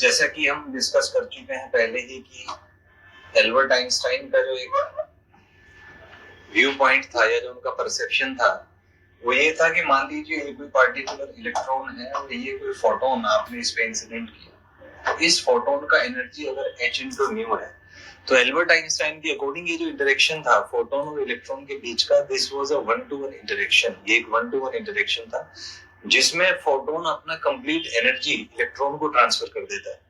जैसा कि हम डिस्कस कर चुके हैं पहले ही कि एल्बर्ट आइंस्टाइन का जो एक व्यू पॉइंट था या जो उनका परसेप्शन था वो ये था कि मान लीजिए ये कोई पार्टिकुलर इलेक्ट्रॉन है और ये कोई फोटोन आपने इस पे इंसिडेंट किया, तो इस फोटोन का एनर्जी अगर h into न्यू है तो एल्बर्ट आइंस्टाइन के अकॉर्डिंग ये जो इंटरेक्शन था फोटोन और इलेक्ट्रॉन के बीच का, this was a 1-to-1 interaction. ये एक 1-to-1 इंटरेक्शन था जिसमें फोटोन अपना कंप्लीट एनर्जी इलेक्ट्रॉन को ट्रांसफर कर देता है।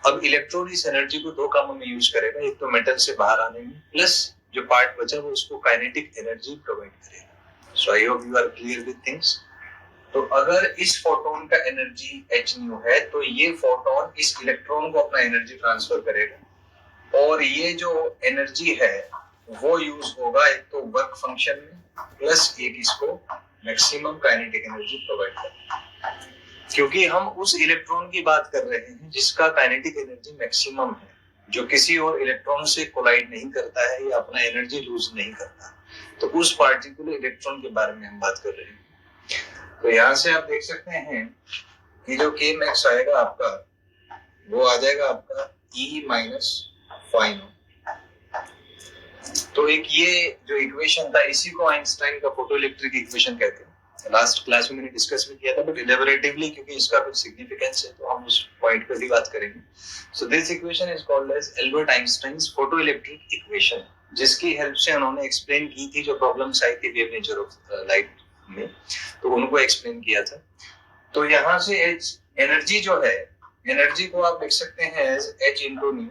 अब इलेक्ट्रॉन इस एनर्जी को दो कामों में यूज करेगा, एक तो मेटल से बाहर आने में, प्लस जो पार्ट बचा वो उसको काइनेटिक एनर्जी प्रोवाइड करेगा। So I hope you are clear with things. तो अगर इस फोटोन का एनर्जी h न्यू है तो ये फोटोन इस इलेक्ट्रॉन को अपना एनर्जी ट्रांसफर करेगा और ये जो एनर्जी है वो यूज होगा एक तो वर्क फंक्शन में, प्लस एक इसको मैक्सिमम काइनेटिक एनर्जी प्रोवाइड करेगा। क्योंकि हम उस इलेक्ट्रॉन की बात कर रहे हैं जिसका काइनेटिक एनर्जी मैक्सिमम है, जो किसी और इलेक्ट्रॉन से कोलाइड नहीं करता है या अपना एनर्जी लूज नहीं करता, तो उस पार्टिकुलर इलेक्ट्रॉन के बारे में हम बात कर रहे हैं। तो यहाँ से आप देख सकते हैं कि जो k मैक्स आएगा आपका वो आ जाएगा आपका E माइनस फाइव। तो एक ये जो इक्वेशन था इसी को आइंस्टाइन का फोटो इलेक्ट्रिक इक्वेशन कहते हैं। लास्ट क्लास में मैंने डिस्कस भी किया था, बट इलेबोरेटिवली क्योंकि इसका कुछ सिग्निफिकेंस है तो हम उस पॉइंट पर भी बात करेंगे। So this equation is called as Albert Einstein's photo electric equation, जिसकी हेल्प से उन्होंने एक्सप्लेन की थी जो प्रॉब्लम्स आई थी वेव नेचर ऑफ लाइट में, तो उनको एक्सप्लेन किया था। तो यहाँ से एनर्जी जो है, एनर्जी को आप लिख सकते हैं एज h into न्यू,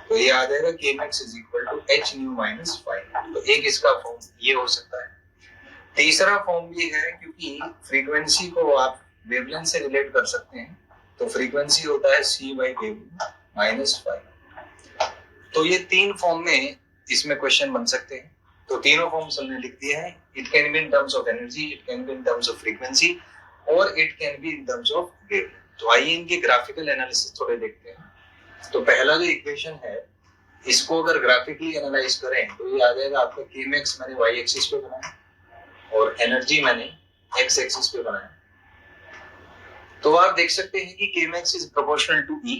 तो ये आ जाएगा k max is equal to h new minus 5। तो एक इसका फॉर्म ये हो सकता है। तीसरा फॉर्म ये है क्योंकि फ्रीक्वेंसी को आप वेवलेंथ से रिलेट कर सकते हैं, तो फ्रीक्वेंसी होता है c by वेवलेंथ माइनस 5। तो ये तीन फॉर्म में इसमें क्वेश्चन बन सकते हैं। तो तीनों फॉर्म्स हमने लिख दिए हैं। It can be in terms of energy, it can be in terms of frequency और it can be in terms of wavelength. तो आइए इनके ग्राफिकल एनालिसिस थोड़े देखते हैं। तो पहला जो इक्वेशन है इसको अगर ग्राफिकली एनालाइज करें तो ये आ जाएगा आपका k max मैंने y एक्सिस पे बनाया और एनर्जी मैंने x एक्सिस पे बनाया। तो आप देख सकते हैं कि k max is proportional to E।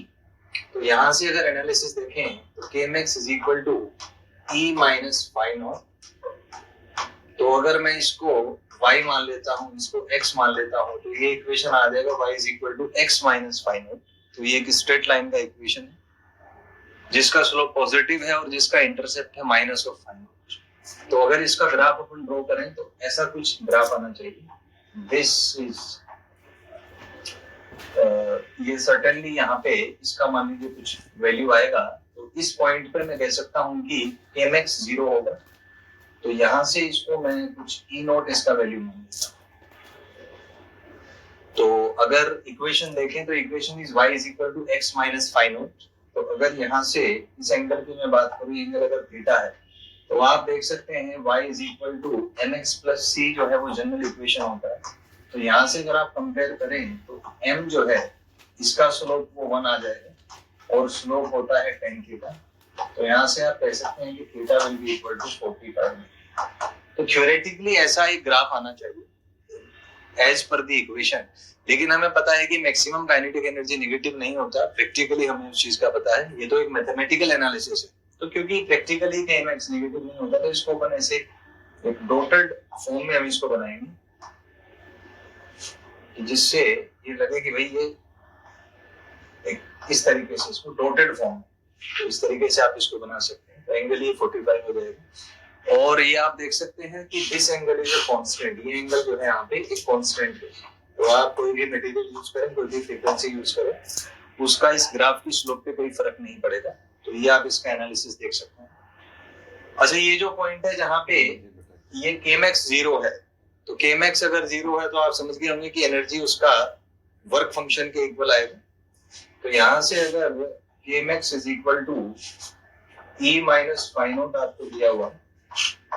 तो यहां से अगर एनालिसिस देखें तो k max is equal to E minus five nought. तो अगर मैं इसको y मान लेता हूं, इसको x मान लेता हूं, तो ये इक्वेशन आ जाएगा y is equal to x minus five nought. तो ये एक स्ट्रेट लाइन का इक्वेशन है जिसका स्लोप पॉजिटिव है और जिसका इंटरसेप्ट है माइनस ऑफ फाइव नॉट। तो अगर इसका ग्राफ अपन ड्रॉ करें तो ऐसा कुछ ग्राफ आना चाहिए। दिस इज ये सर्टेनली यहाँ पे इसका मान लीजिए कुछ वैल्यू आएगा, तो इस पॉइंट पे मैं कह सकता हूँ कि k max 0 होगा। तो यहाँ से इसको मैं कुछ E नॉट इसका वैल्यू मान लेता हूँ। तो अगर इक्वेशन देखें तो equation is y is equal to x minus five nought. तो अगर यहाँ से इस एंगल की मैं बात करूँ, एंगल अगर थीटा है तो आप देख सकते हैं y is equal to mx plus c जो है वो जनरल इक्वेशन होता है। तो यहाँ से अगर आप कंपेयर करें तो m जो है इसका स्लोप वो 1 आ जाएगा और स्लोप होता है tan थीटा। तो यहाँ से आप कह सकते हैं कि theta will be equal to 45। तो थ्योरेटिकली ऐसा एक ग्राफ आना चाहिए एज पर द इक्वेशन। लेकिन हमें पता है कि मैक्सिमम काइनेटिक एनर्जी नेगेटिव नहीं होता, प्रैक्टिकली हमें उस चीज का पता है। ये तो एक मैथमेटिकल एनालिसिस है। तो क्योंकि प्रैक्टिकली k max नेगेटिव नहीं होता तो इसको अपन ऐसे एक डॉटेड फॉर्म में हम इसको बनाएंगे जिससे ये लगे कि भाई ये एक इस तरीके से इसको डॉटेड फॉर्म, तो इस तरीके से आप इसको बना सकते हैं। तो एंगल ये 45 हो जाएगा और ये आप देख सकते हैं कि this angle is a constant. ये एंगल जो है यहाँ पे एक कांस्टेंट है। तो आप कोई भी मटेरियल यूज करें, कोई भी फ्रीक्वेंसी यूज करें, उसका इस ग्राफ की स्लोप पे कोई फर्क नहीं पड़ेगा। तो ये आप इसका एनालिसिस देख सकते हैं। अच्छा, ये जो पॉइंट है जहाँ पे ये k max 0 है, तो k max अगर 0 है तो आप समझ गए होंगे कि एनर्जी उसका वर्क फंक्शन के इक्वल आएगा। तो यहाँ से अगर k max is equal to E minus five nought आपको दिया हुआ,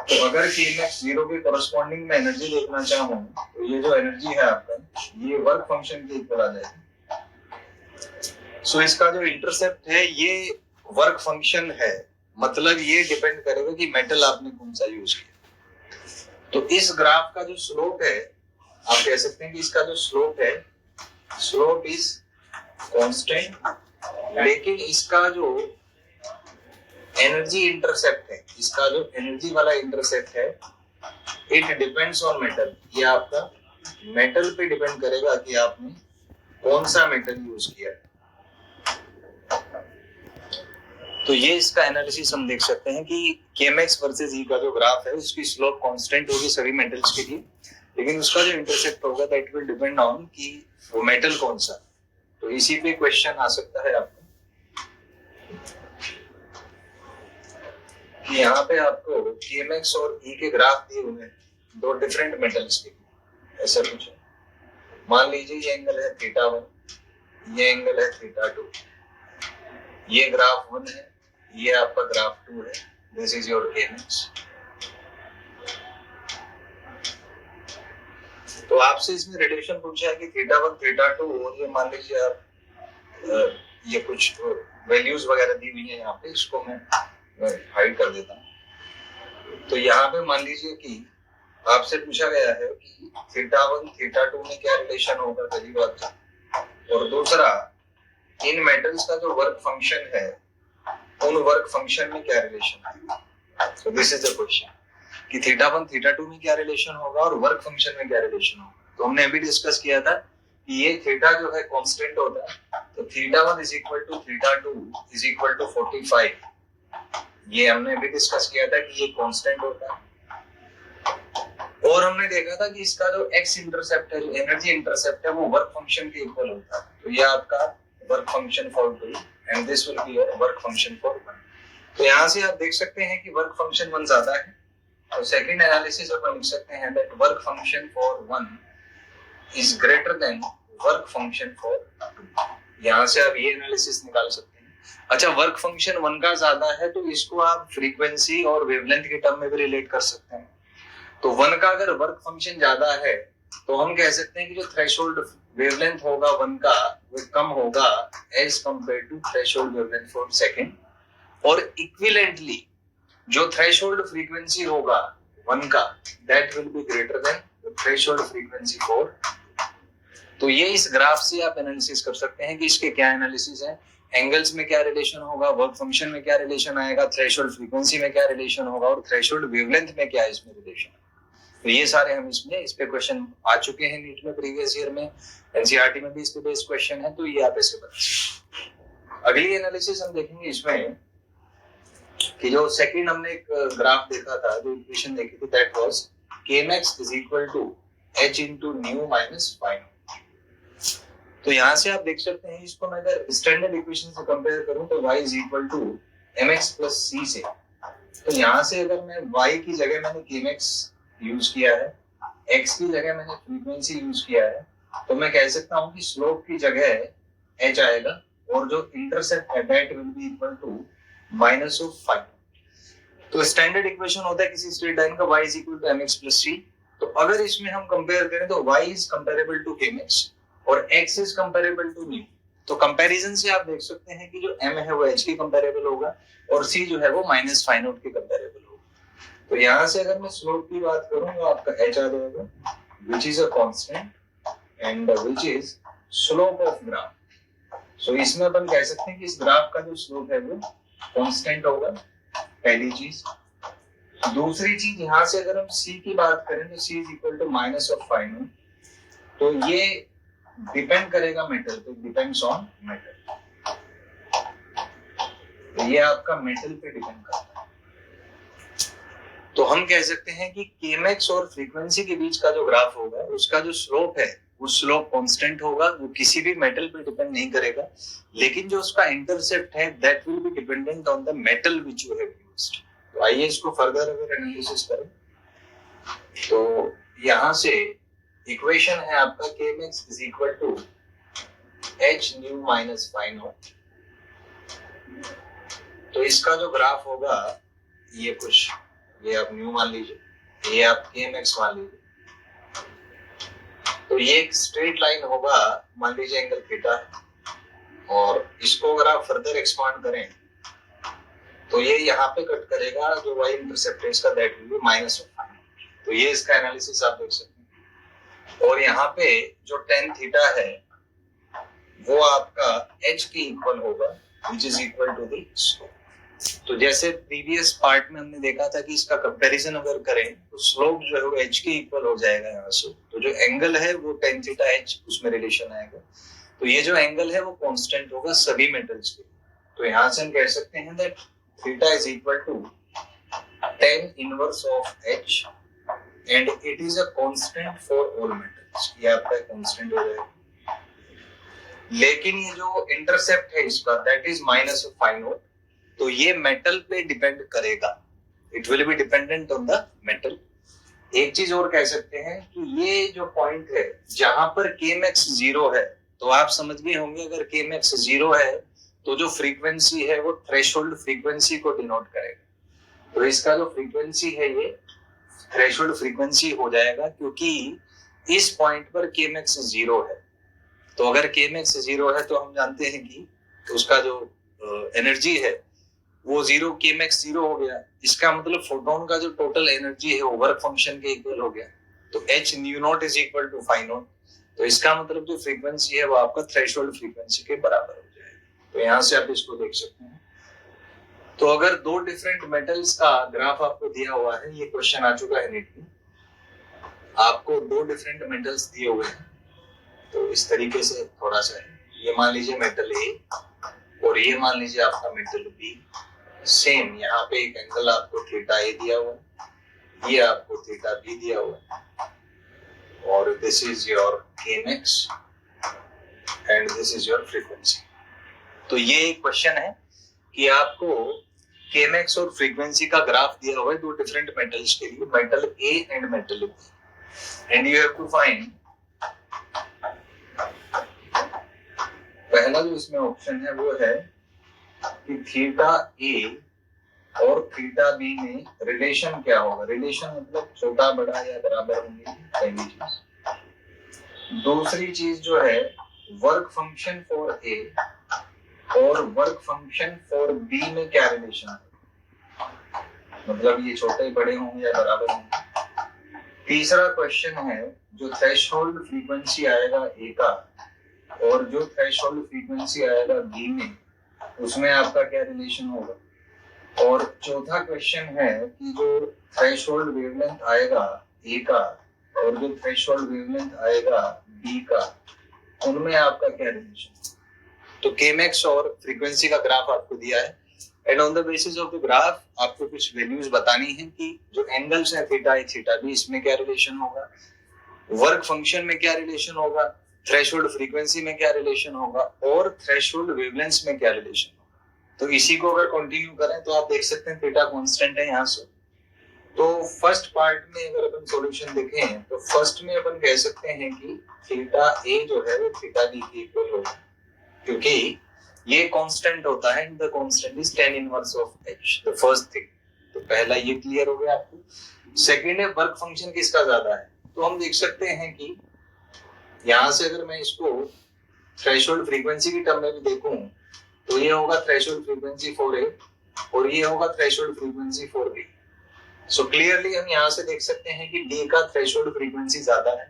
तो अगर k max 0 के कोरस्पॉन्डिंग में एनर्जी देखना चाहूँ तो ये जो एनर्जी है आपका ये वर्क फंक्शन के इक्वल आ जाएगी। सो इसका जो इंटरसेप्ट है ये वर्क फंक्शन है, मतलब ये डिपेंड करेगा कि मेटल आपने कौन सा यूज किया। तो इस ग्राफ का जो स्लोप है आप कह सकते हैं कि इसका जो स्लोप है, स्लोप इज कांस्टेंट लेकिन इसका जो एनर्जी इंटरसेप्ट है, इसका जो एनर्जी वाला इंटरसेप्ट है, इट डिपेंड्स ऑन मेटल। ये आपका मेटल पे डिपेंड करेगा कि आपने कौन सा मेटल यूज किया। तो ये इसका एनालिसिस हम देख सकते हैं कि केएमएक्स वर्सेस ई का जो ग्राफ है उसकी स्लोप कांस्टेंट होगी सभी मेटल्स के लिए, लेकिन उसका जो इंटरसेप्ट होगा दैट विल डिपेंड ऑन कि वो मेटल कौन सा। तो इसी पे क्वेश्चन आ सकता है आपको कि यहाँ पे आपको केएमएक्स और ई के ग्राफ दिए हुए हैं दो डिफरेंट मेटल्स के, ऐसा कुछ है। मान लीजिए ये एंगल है θ1, ये एंगल है θ2, ये ग्राफ 1 है, ये आपका ग्राफ 2 है। This is your KMX. तो आपसे इसमें रिलेशन पूछा है कि θ1 θ2, और ये मान लीजिए आप ये कुछ वैल्यूज वगैरह दी हुई है यहाँ पे, इसको मैं हाइड कर देता हूँ। तो यहाँ पे मान लीजिए कि आपसे पूछा गया है कि θ1 θ2 में क्या रिलेशन होगा, पहली बात। और दूसरा, इन मेटल्स का जो वर्क फंक्शन है उन वर्क फंक्शन में क्या रिलेशन है। तो दिस इज द क्वेश्चन कि θ1 θ2 में क्या रिलेशन होगा और वर्क फंक्शन में क्या रिलेशन होगा। तो हमने अभी डिस्कस किया था कि ये थीटा जो है कांस्टेंट होता है, तो θ1 is equal to θ2 is equal to 45। ये हमने अभी डिस्कस किया था कि ये कांस्टेंट होता है। और हमने देखा था कि इसका जो एक्स इंटरसेप्ट है, जो एनर्जी इंटरसेप्ट है, वो वर्क फंक्शन के इक्वल होता है। तो ये आपका work function for 2 and this will be your work function for 1। तो यहाँ से आप देख सकते हैं कि वर्क फंक्शन 1 ज्यादा है। तो सेकंड एनालिसिस अपन लिख सकते हैं that work function for 1 is greater than work function for 2। यहाँ से आप ये एनालिसिस निकाल सकते हैं। अच्छा, वर्क फंक्शन 1 का ज्यादा है तो इसको आप फ्रीक्वेंसी और वेवलेंथ के टर्म में भी रिलेट कर सकते हैं। तो 1 का अगर वर्क फंक्शन ज्यादा है तो हम कह सकते हैं कि जो थ्रेशोल्ड वेवलेंथ होगा 1 का वो कम होगा as compare to threshold wavelength for second. और इक्विवेलेंटली जो थ्रेशोल्ड फ्रीक्वेंसी होगा 1 का that will be greater than the threshold frequency for. तो ये इस ग्राफ से आप एनालिसिस कर सकते हैं कि इसके क्या एनालिसिस है, एंगल्स में क्या रिलेशन होगा, वर्क फंक्शन में क्या रिलेशन आएगा, थ्रेशोल्ड फ्रीक्वेंसी में क्या रिलेशन होगा और थ्रेशोल्ड वेवलेंथ में क्या इसमें रिलेशन है। तो ये सारे हम इसमें इस पे क्वेश्चन आ चुके हैं नीट में, प्रीवियस ईयर में, एनसीईआरटी में भी इस पे बेस्ड क्वेश्चन है। तो ये आप ऐसे बता सकते हैं। अगली एनालिसिस हम देखेंगे इसमें कि जो सेकंड हमने एक ग्राफ देखा था, जो इक्वेशन देखी थी, that was kmax is equal to h into nu minus phi. तो यहाँ से आप देख सकते हैं, इसको मैं अगर स्टैंडर्ड इक्वेशन से कंपेयर करूं तो y is equal to mx plus c से। तो यहाँ से अगर मैं y की जगह मैंने kmax यूज किया है, x की जगह मैंने फ्रीक्वेंसी यूज किया है, तो मैं कह सकता हूँ कि स्लोप की जगह h आएगा और जो इंटरसेप्ट है that will be equal to minus of five. तो स्टैंडर्ड इक्वेशन होता है किसी स्ट्रेट लाइन का y is equal to mx plus c। तो अगर इसमें हम कंपेयर करें तो y is comparable to kmax और x is comparable to nu. तो कंपैरिजन से आप देख सकते हैं कि जो m है वो h के कंपेरेबल होगा और c जो है वो माइनस फाइ नॉट के कंपेरेबल होगा। तो यहाँ से अगर मैं स्लोप की बात करूं तो आपका h आ जाएगा which is a constant and which is slope of graph। सो इसमें अपन कह सकते हैं कि इस ग्राफ का जो स्लोप है वो कांस्टेंट होगा, पहली चीज। दूसरी चीज, यहाँ से अगर हम c की बात करें तो c is equal to minus of phi nought. तो ये डिपेंड करेगा मेटल पे, डिपेंड्स ऑन मेटल। तो ये आपका मेटल पे डिपेंड करता है। तो हम कह सकते हैं कि kmax और फ्रीक्वेंसी के बीच का जो ग्राफ होगा उसका जो स्लोप है वो स्लोप कांस्टेंट होगा, वो किसी भी मेटल पे डिपेंड नहीं करेगा। लेकिन जो उसका इंटरसेप्ट है that will be dependent on the metal which you have used. तो आइए इसको फर्दर अगर एनालिसिस करें तो यहाँ से इक्वेशन है आपका kmax is equal to h nu minus phi nought. तो इसका जो ग्राफ होगा ये कुछ, ये आप न्यू मान लीजिए, ये आप kmax मान लीजिए। तो ये एक स्ट्रेट लाइन होगा, मान लीजिए एंगल थीटा है, और इसको अगर आप फर्दर एक्सपांड करें तो ये यहाँ पे कट करेगा, जो y इंटरसेप्ट है इसका that will be minus of phi nought. तो ये इसका एनालिसिस आप देख सकते हैं। और यहाँ पे जो tan थीटा है वो आपका h के इक्वल होगा, which is equal to the slope. तो जैसे प्रीवियस पार्ट में हमने देखा था कि इसका कंपैरिजन अगर करें तो स्लोप जो है वो h के इक्वल हो जाएगा यहाँ से, तो जो एंगल है वो tan थीटा h उसमें रिलेशन आएगा, तो ये जो एंगल है वो कांस्टेंट होगा सभी मेटल्स के, तो यहाँ से हम कह सकते हैं that theta is equal to tan inverse of h and it is a constant for all metals, ये आपका कांस्टेंट हो जाएगा। लेकिन ये जो इंटरसेप्ट है इसका that is minus of phi not, तो ये मेटल पे डिपेंड करेगा, it will be dependent on the metal. एक चीज और कह सकते हैं कि ये जो पॉइंट है जहां पर Kmax 0 है, तो आप समझ गए होंगे अगर Kmax 0 है तो जो फ्रीक्वेंसी है वो थ्रेशोल्ड फ्रीक्वेंसी को डिनोट करेगा, तो इसका जो फ्रीक्वेंसी है ये थ्रेशोल्ड फ्रीक्वेंसी हो जाएगा, क्योंकि इस पॉइंट पर Kmax 0 है। तो अगर Kmax 0 है तो हम जानते हैं कि उसका जो एनर्जी है वो 0, Kmax 0 हो गया, इसका मतलब फोटोन का जो टोटल एनर्जी है वो वर्क फंक्शन के इक्वल हो गया, तो h nu nought is equal to phi not, तो इसका मतलब जो फ्रीक्वेंसी है वो आपका थ्रेशोल्ड फ्रीक्वेंसी के बराबर हो जाएगा। तो यहाँ से आप इसको देख सकते हैं। तो अगर दो डिफरेंट मेटल्स का ग्राफ आपको दिया हुआ है, ये क्वेश्चन आ चुका है नीट में, आपको दो डिफरेंट मेटल्स दिए हुए हैं, तो इस तरीके से थोड़ा सा ये मान लीजिए मेटल ए और ये मान लीजिए आपका मेटल बी, सेम यहाँ पे एक एंगल आपको थीटा ए दिया हुआ है, ये आपको थीटा बी दिया हुआ है, और this is your Kmax and this is your frequency. तो ये एक क्वेश्चन है कि आपको Kmax और फ्रीक्वेंसी का ग्राफ दिया हुआ है दो डिफरेंट मेटल्स के लिए, metal A and metal B, and you have to find, पहला जो इसमें ऑप्शन है वो है कि थीटा ए और थीटा बी में रिलेशन क्या होगा, रिलेशन मतलब छोटा बड़ा या बराबर होंगे, पहली चीज। दूसरी चीज जो है वर्क फंक्शन फॉर ए और वर्क फंक्शन फॉर बी में क्या रिलेशन है, मतलब ये छोटे बड़े होंगे या बराबर होंगे। तीसरा क्वेश्चन है जो थ्रेशोल्ड फ्रीक्वेंसी आएगा ए का और जो थ्रेशोल्ड फ्रीक्वेंसी आएगा बी में, उसमें आपका क्या रिलेशन होगा। और चौथा क्वेश्चन है कि जो थ्रेशोल्ड वेवलेंथ आएगा ए का और जो थ्रेशोल्ड वेवलेंथ आएगा बी का, उनमें आपका क्या रिलेशन। तो Kmax और फ्रीक्वेंसी का ग्राफ आपको दिया है, and on the basis of the graph आपको कुछ वैल्यूज बतानी है कि जो एंगल्स है थीटा ए थीटा बी, इसमें क्या रिलेशन होगा, वर्क फंक्शन में क्या रिलेशन होगा, थ्रेशोल्ड फ्रीक्वेंसी में क्या रिलेशन होगा, और थ्रेशोल्ड वेवलेंथ में क्या रिलेशन होगा। तो इसी को अगर कंटिन्यू करें तो आप देख सकते हैं थीटा कांस्टेंट है यहाँ से। तो फर्स्ट पार्ट में अगर अपन सॉल्यूशन देखें तो फर्स्ट में अपन कह सकते हैं कि थीटा ए जो है वो थीटा बी के इक्वल होगा, क्योंकि ये कांस्टेंट होता है, the constant is tan inverse of h, the first thing. तो पहला ये क्लियर हो गया आपको। सेकंड है वर्क फंक्शन किसका ज्यादा है, तो हम देख सकते हैं कि यहाँ से अगर मैं इसको थ्रेशोल्ड फ्रीक्वेंसी की टर्म में भी देखूं तो ये होगा थ्रेशोल्ड फ्रीक्वेंसी फॉर ए और ये होगा threshold frequency for B. So clearly हम यहाँ से देख सकते हैं कि बी का थ्रेशोल्ड फ्रीक्वेंसी ज्यादा है,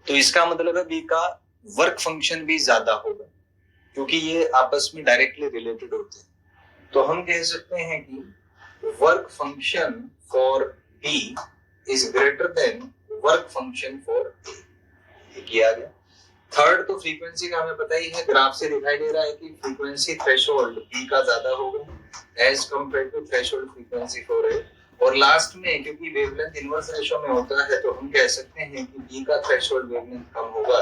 तो इसका मतलब है बी का वर्क फंक्शन भी ज्यादा होगा, क्योंकि ये आपस में डायरेक्टली रिलेटेड होते हैं। तो हम कह सकते हैं कि work function for B is greater than work function for A, ये किया गया। थर्ड तो फ्रीक्वेंसी का हमें पता ही है, ग्राफ से दिखाई दे रहा है कि फ्रीक्वेंसी थ्रेशोल्ड बी का ज्यादा होगा as compare to threshold frequency for A. और लास्ट में क्योंकि वेवलेंथ इनवर्स रेशो में होता है तो हम कह सकते हैं कि बी का थ्रेशोल्ड वेवलेंथ कम होगा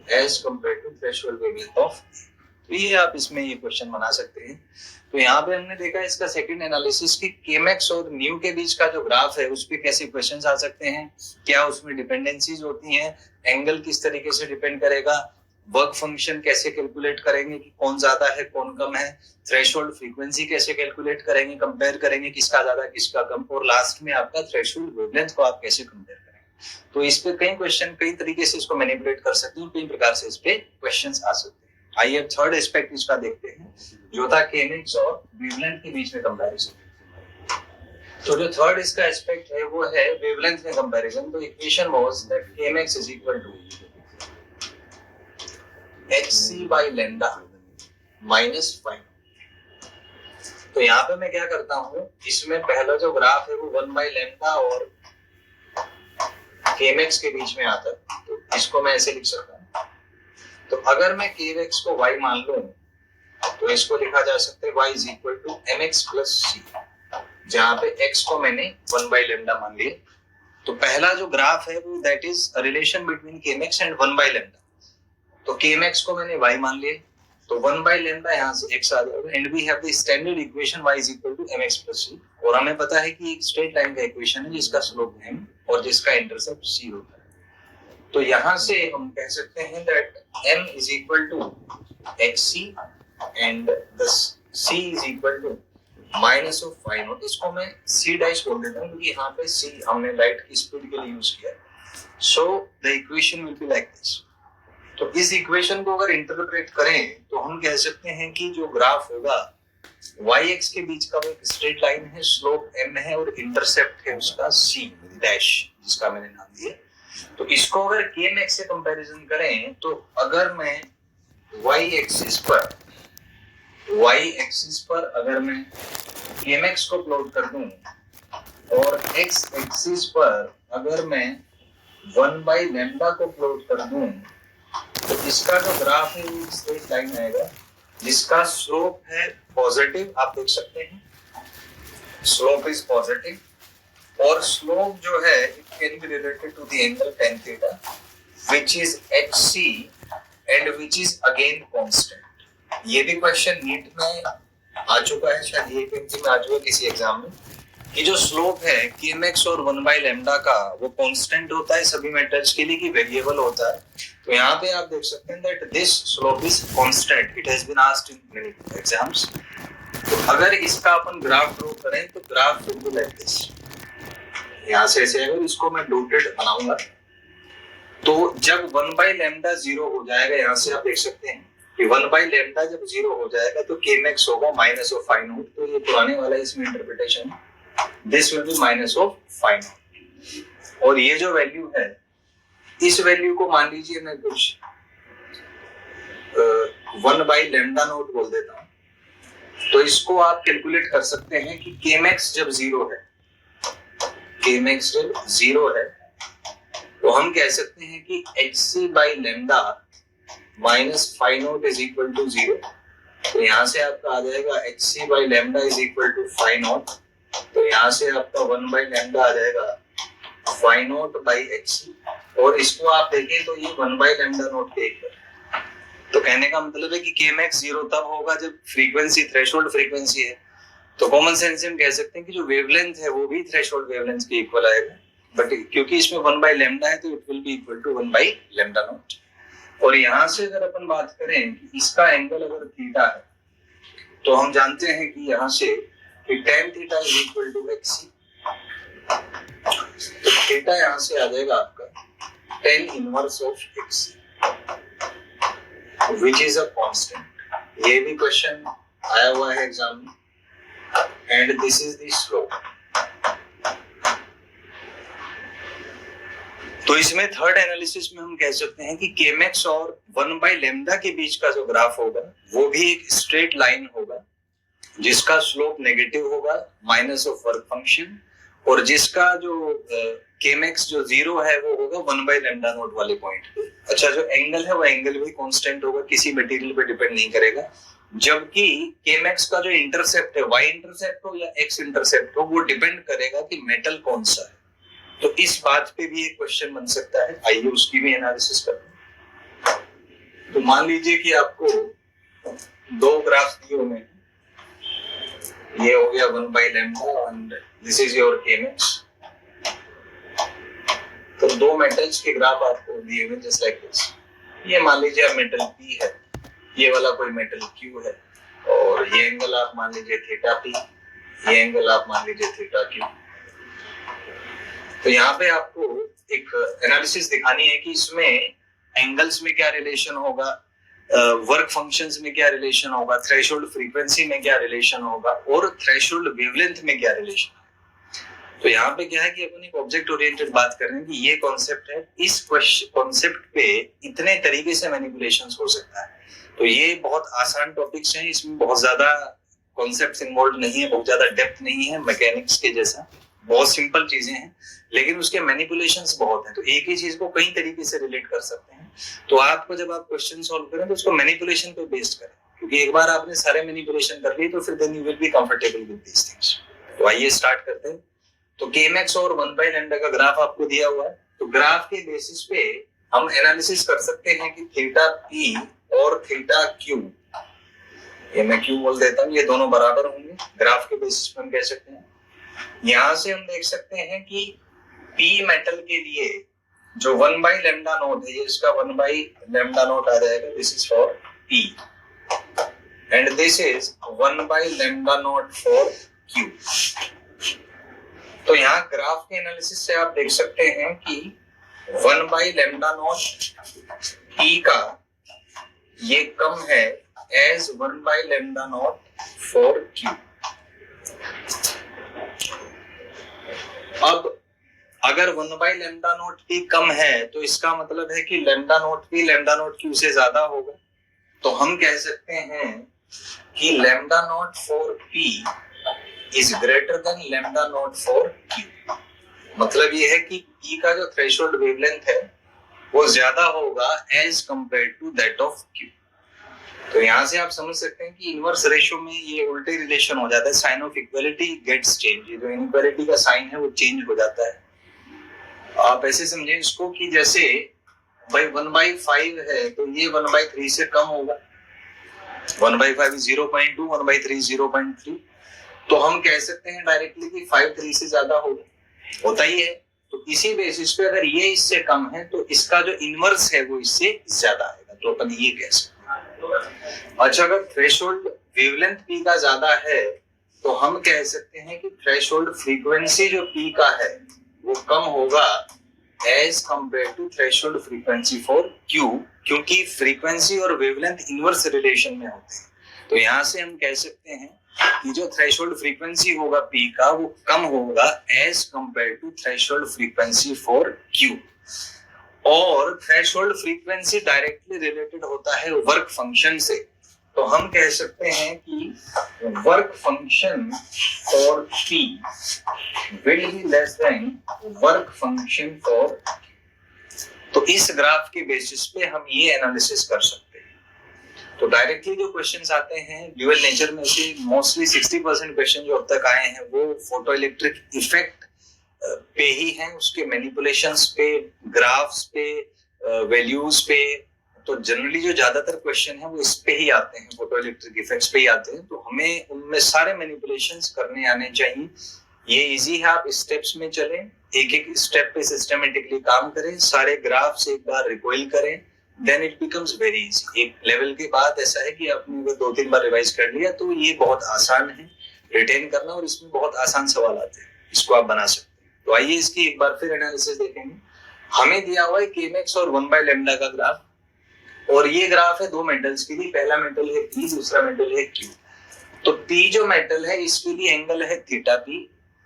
as compare to threshold wavelength of. तो ये आप इसमें ये क्वेश्चन बना सकते हैं। तो यहाँ पे हमने देखा इसका सेकंड एनालिसिस की Kmax और न्यू के बीच का जो ग्राफ है उस पे कैसे क्वेश्चंस आ सकते हैं, क्या उसमें डिपेंडेंसीज होती हैं, एंगल किस तरीके से डिपेंड करेगा, वर्क फंक्शन कैसे कैलकुलेट करेंगे कि कौन ज्यादा है कौन कम है, थ्रेशोल्ड फ्रीक्वेंसी कैसे कैलकुलेट करेंगे, कंपेयर करेंगे किसका ज्यादा किसका कम, और लास्ट में आपका थ्रेशोल्ड वेवलेंथ को आप कैसे कंपेयर करेंगे। तो इस पे कई क्वेश्चन कई तरीके से इसको मैनिपुलेट कर सकते हैं, कई प्रकार से इस पे क्वेश्चंस आ सकते हैं। आइए अब थर्ड एस्पेक्ट इसका देखते हैं जो था Kmax और वेवलेंथ के बीच में कंपैरिजन। तो जो थर्ड इसका एस्पेक्ट है वो है वेवलेंथ में कंपैरिजन। तो equation was that Kmax is equal to HC by lambda minus phi. तो यहाँ पे मैं क्या करता हूँ, इसमें पहला जो ग्राफ है वो 1 बाई लेमडा और kmax के बीच में आता है, तो इसको मैं ऐसे लिख सकता हूँ। तो अगर मैं kmax को y मान लूं तो इसको लिखा जा सकता है y is equal to mx plus c, जहां पे x को मैंने 1 बाई लेमडा मान लिया। तो पहला जो ग्राफ है वो that is relation between kmax and 1 by lambda. तो kmax को मैंने y मान लिया, तो 1 बाई लेमडा यहाँ से x आ जाएगा and we have the standard equation y is equal to mx plus c। और हमें पता है कि एक स्ट्रेट लाइन का इक्वेशन है जिसका स्लोप m और जिसका इंटरसेप्ट c होता है। तो यहाँ से हम कह सकते हैं that m is equal to xc and the c is equal to minus of phi naught. इसको मैं c डैश बोल देता हूँ क्योंकि यहाँ पे c हमने लाइट की स्पीड के लिए यूज किया। So the equation will be like this. तो इस इक्वेशन को अगर इंटरप्रेट करें तो हम कह सकते हैं कि जो ग्राफ होगा y x के बीच का वो एक स्ट्रेट लाइन है, स्लोप m है और इंटरसेप्ट है उसका c डैश जिसका मैंने नाम दिया। तो इसको अगर kmax से कंपैरिजन करें तो अगर मैं y एक्सिस पर अगर मैं kmax को प्लॉट कर दूं और x एक्सिस पर अगर मैं 1 बाई लेमडा को प्लॉट कर दूं तो इसका जो ग्राफ है वो स्ट्रेट लाइन आएगा जिसका स्लोप है पॉजिटिव। आप देख सकते हैं स्लोप इज पॉजिटिव और स्लोप जो है it can be related to the angle tan theta which is hc and which is again constant. ये भी क्वेश्चन नीट में आ चुका है, शायद ये पेंटिंग में आ चुका है किसी एग्जाम में, कि जो स्लोप है kmax और 1 बाई लेमडा का वो कांस्टेंट होता है सभी मेटल्स के लिए कि वेरिएबल होता है। तो यहाँ पे आप देख सकते हैं that this slope is constant, it has been asked in many exams. तो अगर इसका अपन ग्राफ ड्रॉ करें तो graph will be like this. यहाँ से ऐसे अगर इसको मैं डॉटेड बनाऊंगा तो जब 1 बाई लेमडा 0 हो जाएगा, यहाँ से आप देख सकते हैं कि 1 बाई लेमडा जब 0 हो जाएगा तो kmax होगा माइनस ऑफ फाई नॉट। तो ये पुराने वाला इसमें interpretation, this will be minus of phi naught. और ये जो वैल्यू है इस वैल्यू को मान लीजिए मैं कुछ 1 बाई लेमडा नोट बोल देता हूं। तो इसको आप कैलकुलेट कर सकते हैं कि kmax जब 0 है, kmax जब 0 है तो हम कह सकते हैं कि hc by lambda minus phi naught is equal to 0। तो यहाँ से आपका आ जाएगा hc by lambda is equal to phi not. तो यहाँ से आपका 1 बाई लेमडा आ जाएगा फाई नॉट बाई hc और इसको आप देखें तो ये 1 बाई लेमडा नॉट टेक कर। तो कहने का मतलब है कि kmax 0 तब होगा जब फ्रीक्वेंसी थ्रेशोल्ड फ्रीक्वेंसी है। तो कॉमन सेंस से हम कह सकते हैं कि जो वेवलेंथ है वो भी थ्रेशोल्ड वेवलेंथ के इक्वल आएगा, बट क्योंकि इसमें 1 बाई लेमडा है तो it will be equal to 1 by lambda naught. और यहाँ से अगर अपन बात करें कि इसका एंगल अगर थीटा है तो हम जानते हैं कि यहाँ से कि tan theta is equal to xc। तो थीटा यहाँ से आ जाएगा आपका tan inverse of xc which is a constant। ये भी क्वेश्चन आया हुआ है एग्जाम में। And this is the slope. तो इसमें थर्ड एनालिसिस में हम कह सकते हैं कि kmax और 1 बाई लेमडा के बीच का जो ग्राफ होगा वो भी एक स्ट्रेट लाइन होगा जिसका स्लोप नेगेटिव होगा माइनस ऑफ वर्क फंक्शन, और जिसका जो kmax जो 0 है वो होगा 1 बाई लेमडा नॉट वाले पॉइंट पे। अच्छा, जो एंगल है वो एंगल भी कांस्टेंट होगा, किसी मटेरियल पे डिपेंड नहीं करेगा। जबकि kmax का जो इंटरसेप्ट है y इंटरसेप्ट हो या x इंटरसेप्ट हो वो डिपेंड करेगा कि मेटल कौन सा है। तो इस बात पे भी एक क्वेश्चन बन सकता है, आइए उसकी भी एनालिसिस करते हैं। तो मान लीजिए कि आपको दो ग्राफ दिए हुए हैं, ये हो गया 1 by lambda and this is your kmax। तो दो मेटल्स के ग्राफ आपको दिए हुए जस्ट लाइक दिस। ये मान लीजिए आप मेटल P है, ये वाला कोई मेटल Q है और ये एंगल आप मान लीजिए थीटा P, ये एंगल आप मान लीजिए थीटा Q। तो यहाँ पे आपको एक एनालिसिस दिखानी है कि इसमें एंगल्स में क्या रिलेशन होगा, वर्क फंक्शंस में क्या रिलेशन होगा, थ्रेशोल्ड फ्रीक्वेंसी में क्या रिलेशन होगा और थ्रेशोल्ड वेवलेंथ में क्या रिलेशन। तो यहाँ पे क्या है कि अपन एक ऑब्जेक्ट ओरिएंटेड बात कर रहे हैं कि ये कॉन्सेप्ट है, इस कॉन्सेप्ट पे इतने तरीके से मैनिपुलेशंस हो सकता है। तो ये बहुत आसान टॉपिक्स हैं, इसमें बहुत ज्यादा कॉन्सेप्ट्स इन्वॉल्व नहीं है, बहुत ज्यादा डेप्थ नहीं है, मैकेनिक्स के जैसा बहुत सिंपल चीजें हैं, लेकिन उसके मैनिपुलेशंस बहुत हैं। तो एक ही चीज को कई तरीके से रिलेट कर सकते हैं। तो आपको जब आप क्वेश्चन सॉल्व करें तो उसको मैनिपुलेशन पे बेस्ड करें, क्योंकि एक बार आपने सारे मैनिपुलेशन कर लिए तो फिर then you will be comfortable with these things. तो आइए स्टार्ट करते हैं। तो kmax और 1/λ का ग्राफ आपको दिया हुआ है। तो ग्राफ के बेसिस पे हम एनालिसिस कर सकते हैं कि थीटा p और थीटा q, ये मैं q बोल देता हूँ, ये दोनों बराबर होंगे। ग्राफ के बेसिस पे हम कह सकते हैं, यहां से हम देख सकते हैं कि p मेटल के लिए जो 1/λ0 है, ये इसका 1/λ0 आ जाएगा, this is for p and this is 1/λ0 for q। तो यहाँ ग्राफ के एनालिसिस से आप देख सकते हैं कि 1/λ0 p का ये कम है एज 1/λ0 फॉर q। अब अगर 1/λ0 p कम है तो इसका मतलब है कि λ0 p λ0 q से ज्यादा होगा। तो हम कह सकते हैं कि λ0 for p is greater than λ0 for q। मतलब ये है कि p का जो थ्रेशोल्ड वेवलेंथ है वो ज्यादा होगा as compare to that of q। तो यहाँ से आप समझ सकते हैं कि इनवर्स रेशियो में ये उल्टे रिलेशन हो जाता है, sign of equality gets change, ये जो इनइक्वालिटी का साइन है वो चेंज हो जाता है। आप ऐसे समझें इसको कि जैसे भाई 1/5 है तो ये 1/3 से कम होगा, 1/5 0.2, 1/3 0.3। तो हम कह सकते हैं डायरेक्टली कि 5 3 से ज्यादा होता ही है। तो इसी बेसिस पे अगर ये इससे कम है तो इसका जो इनवर्स है वो इससे ज्यादा आएगा, तो अपन ये कह सकते हैं। अच्छा, अगर थ्रेशोल्ड वेवलेंथ p का ज्यादा है तो हम कह सकते हैं कि थ्रेशोल्ड फ्रीक्वेंसी जो p का है वो कम होगा as compare to threshold frequency for q, क्योंकि फ्रीक्वेंसी और वेवलेंथ इनवर्स रिलेशन में होते हैं। तो यहाँ से हम कह सकते हैं कि जो थ्रेशोल्ड फ्रीक्वेंसी होगा p का वो कम होगा as compare to threshold frequency for q। और थ्रेशोल्ड फ्रीक्वेंसी डायरेक्टली रिलेटेड होता है वर्क फंक्शन से। तो हम कह सकते हैं कि work function for p will be less than work function for. तो इस ग्राफ के बेसिस पे हम ये एनालिसिस कर सकते हैं। तो डायरेक्टली जो क्वेश्चंस आते हैं ड्यूअल नेचर में से मोस्टली 60% क्वेश्चन जो अब तक आए हैं वो फोटो इलेक्ट्रिक इफेक्ट पे ही हैं, उसके मैनिपुलेशंस पे, ग्राफ्स पे, वैल्यूज पे। तो जनरली जो ज्यादातर क्वेश्चन है वो इस पे ही आते हैं, फोटो इलेक्ट्रिक इफेक्ट्स पे ही आते हैं। तो हमें उनमें सारे मैनिपुलेशंस करने आने चाहिए। ये इजी है, आप स्टेप्स में चलें, एक एक स्टेप पे सिस्टमेटिकली काम करें, सारे ग्राफ्स एक बार रिकॉइल करें, then it becomes very easy. एक लेवल के बाद ऐसा है कि आपने अगर 2-3 बार रिवाइज कर लिया तो ये बहुत आसान है रिटेन करना, और इसमें बहुत आसान सवाल आते हैं, इसको आप बना सकते हैं। तो आइए इसकी एक बार फिर एनालिसिस देखेंगे। हमें दिया हुआ है kmax और 1/λ का ग्राफ, और ये ग्राफ है दो मेटल्स के लिए। पहला मेटल है p, दूसरा मेटल है q। तो p जो मेटल है इसके लिए एंगल है थीटा p,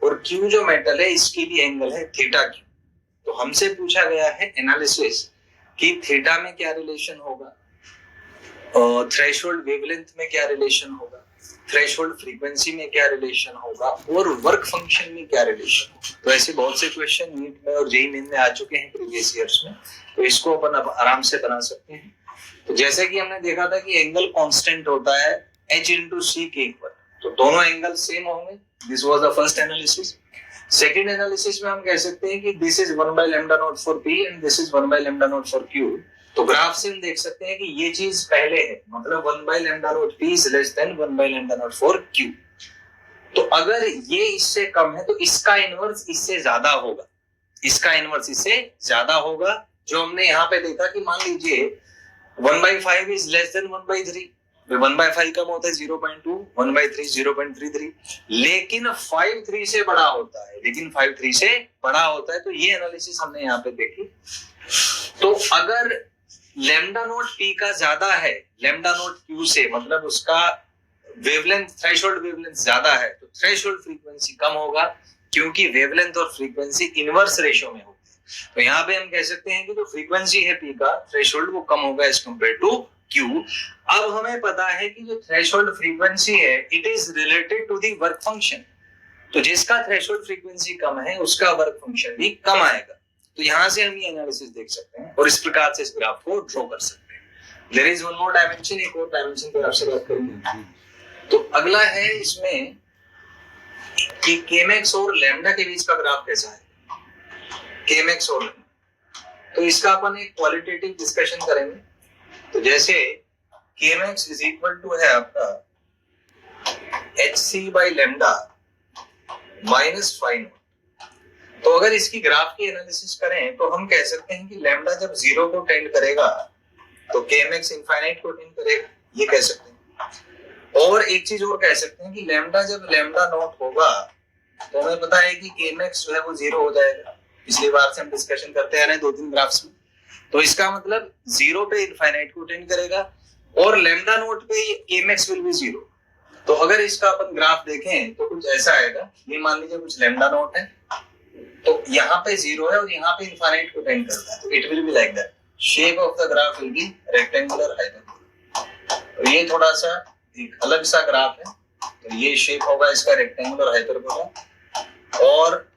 और q जो मेटल है इसके लिए एंगल है थीटा q। तो हमसे पूछा गया है एनालिसिस कि थीटा में क्या रिलेशन होगा, और थ्रेशोल्ड वेवलेंथ में क्या रिलेशन होगा, थ्रेशोल्ड फ्रीक्वेंसी में क्या रिलेशन होगा, और वर्क फंक्शन में क्या रिलेशन होगा। तो ऐसे बहुत से क्वेश्चन नीट में और जेईई मेन में आ चुके हैं प्रीवियस ईयर्स में, तो इसको अपन अब आराम से बना सकते हैं। तो जैसे कि हमने देखा था कि एंगल कांस्टेंट होता है h into c के इक्वल, तो दोनों एंगल सेम होंगे। This was the first analysis. Second analysis में हम कह सकते हैं कि this is 1/λ0 for p and this is 1/λ0 for q। तो ग्राफ से हम देख सकते हैं कि ये चीज पहले है, मतलब 1/λ0 p is less than 1/λ0 for q। तो अगर ये इससे कम है तो इसका इनवर्स इससे ज्यादा होगा, इसका इनवर्स इससे ज्यादा होगा। जो हमने यहाँ पे देखा कि मान लीजिए 1/5 इज लेस देन 1/3, 1/5 कम होता है 0.2, 1/3 0.33, लेकिन 5 3 से बड़ा होता है, लेकिन 5 3 से बड़ा होता है। तो ये एनालिसिस हमने यहाँ पे देखी। तो अगर λ0 p का ज्यादा है λ0 q से, मतलब उसका वेवलेंथ, थ्रेशोल्ड वेवलेंथ ज्यादा है, तो थ्रेशोल्ड फ्रीक्वेंसी कम होगा, क्योंकि वेवलेंथ और फ्रीक्वेंसी इनवर्स रेशियो में होती है। तो यहाँ पे हम कह सकते हैं कि जो फ्रीक्वेंसी है पी का थ्रेशोल्ड वो कम होगा एज कम्पेयर टू क्यू। अब हमें पता है कि जो थ्रेशोल्ड फ्रीक्वेंसी है it is related to the work function. तो जिसका थ्रेशोल्ड फ्रीक्वेंसी कम है उसका वर्क फंक्शन भी कम आएगा। तो यहां से हम ये एनालिसिस देख सकते हैं और इस प्रकार से इस ग्राफ को ड्रॉ कर सकते हैं। There is one more dimension, एक और डायमेंशन पे आपसे बात करेंगे। तो अगला है इसमें कि केमेक्स और लैम्डा के बीच का ग्राफ कैसा है, केमेक्स और लैम्डा। तो इसका अपन एक क्वालिटेटिव डिस्कशन करेंगे। तो जैसे केमेक्स इज इक्वल टू है आपका hc by lambda minus phi. तो अगर इसकी ग्राफ की एनालिसिस करें तो हम कह सकते हैं कि लैम्डा जब 0 को टेंड करेगा तो केएमएक्स इनफाइनाइट को टेंड करेगा, ये कह सकते हैं। और एक चीज और कह सकते हैं कि लैम्डा जब लैम्डा नॉट होगा तो हमें पता है कि केएमएक्स जो है वो 0 हो जाएगा। पिछली बार से हम डिस्कशन करते आ रहे हैं 2-3 ग्राफ्स में। तो इसका मतलब 0 पे इनफाइनाइट को टेंड करेगा और लैम्डा नॉट पे केएमएक्स विल बी 0। तो अगर इसका अपन ग्राफ देखें तो कुछ ऐसा आएगा। ये मान लीजिए कुछ लैम्डा नॉट है तो यहाँ पे 0 है और यहाँ पे इनफाइनाइट को टेंड करता है, तो it will be like that. Shape of the graph will B rectangular hyperbola. तो ये थोड़ा सा एक अलग सा ग्राफ है। तो ये शेप होगा इसका रेक्टेंगुलर हाइपरबोला। और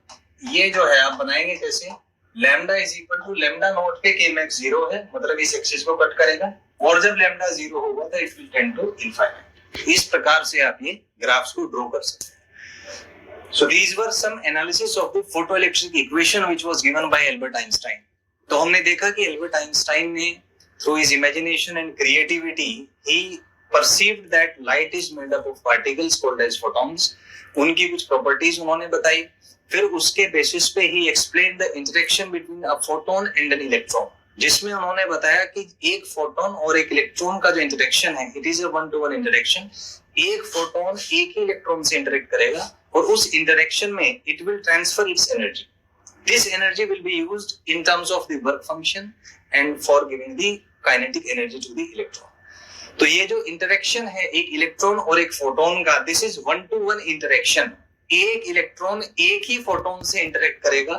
ये जो है आप बनाएंगे कैसे, lambda is equal to lambda naught पे केएमएक्स 0 है, मतलब इस एक्सिस को कट करेगा और जब लैम्डा 0 होगा तो it will tend to infinite. इस प्रकार से आप ये ग्राफ्स को ड्रॉ कर सकते हैं। So these were some analysis of the photoelectric equation which was given by Albert Einstein. तो हमने देखा कि एल्बर्ट आइंस्टाइन ने through his imagination and creativity he perceived that light is made up of particles called as photons. उनकी कुछ properties उन्होंने बताई। फिर उसके बेसिस पे ही explained the interaction between a photon and an electron, जिसमें उन्होंने बताया कि एक फोटोन और एक इलेक्ट्रॉन का जो इंटरेक्शन है it is a 1-to-1 interaction. एक फोटोन एक ही इलेक्ट्रॉन से इंटरेक्ट करेगा और उस इंटरेक्शन में it will transfer its energy. This energy will be used in terms of the work function and for giving the kinetic energy to the electron. तो ये जो इंटरेक्शन है एक इलेक्ट्रॉन और एक फोटोन का, दिस इज 1-to-1 इंटरेक्शन। एक electron एक ही फोटोन से इंटरेक्ट करेगा,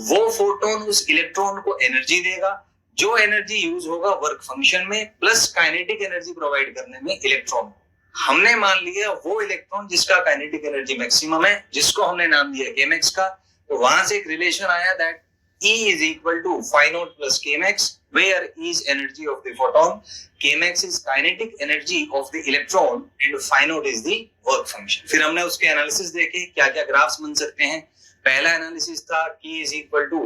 वो फोटोन उस इलेक्ट्रॉन को एनर्जी देगा, जो एनर्जी यूज होगा वर्क फंक्शन में प्लस काइनेटिक एनर्जी प्रोवाइड करने में इलेक्ट्रॉन। हमने मान लिया वो इलेक्ट्रॉन जिसका काइनेटिक एनर्जी मैक्सिमम है, जिसको हमने नाम दिया केएमएक्स का। तो वहां से एक रिलेशन आया that E is equal to phi naught plus kmax, where E is energy of the photon, kmax is kinetic energy of the electron and phi naught is the work function. फिर हमने उसके analysis देखे क्या क्या graphs बन सकते हैं। पहला एनालिसिस था K is equal to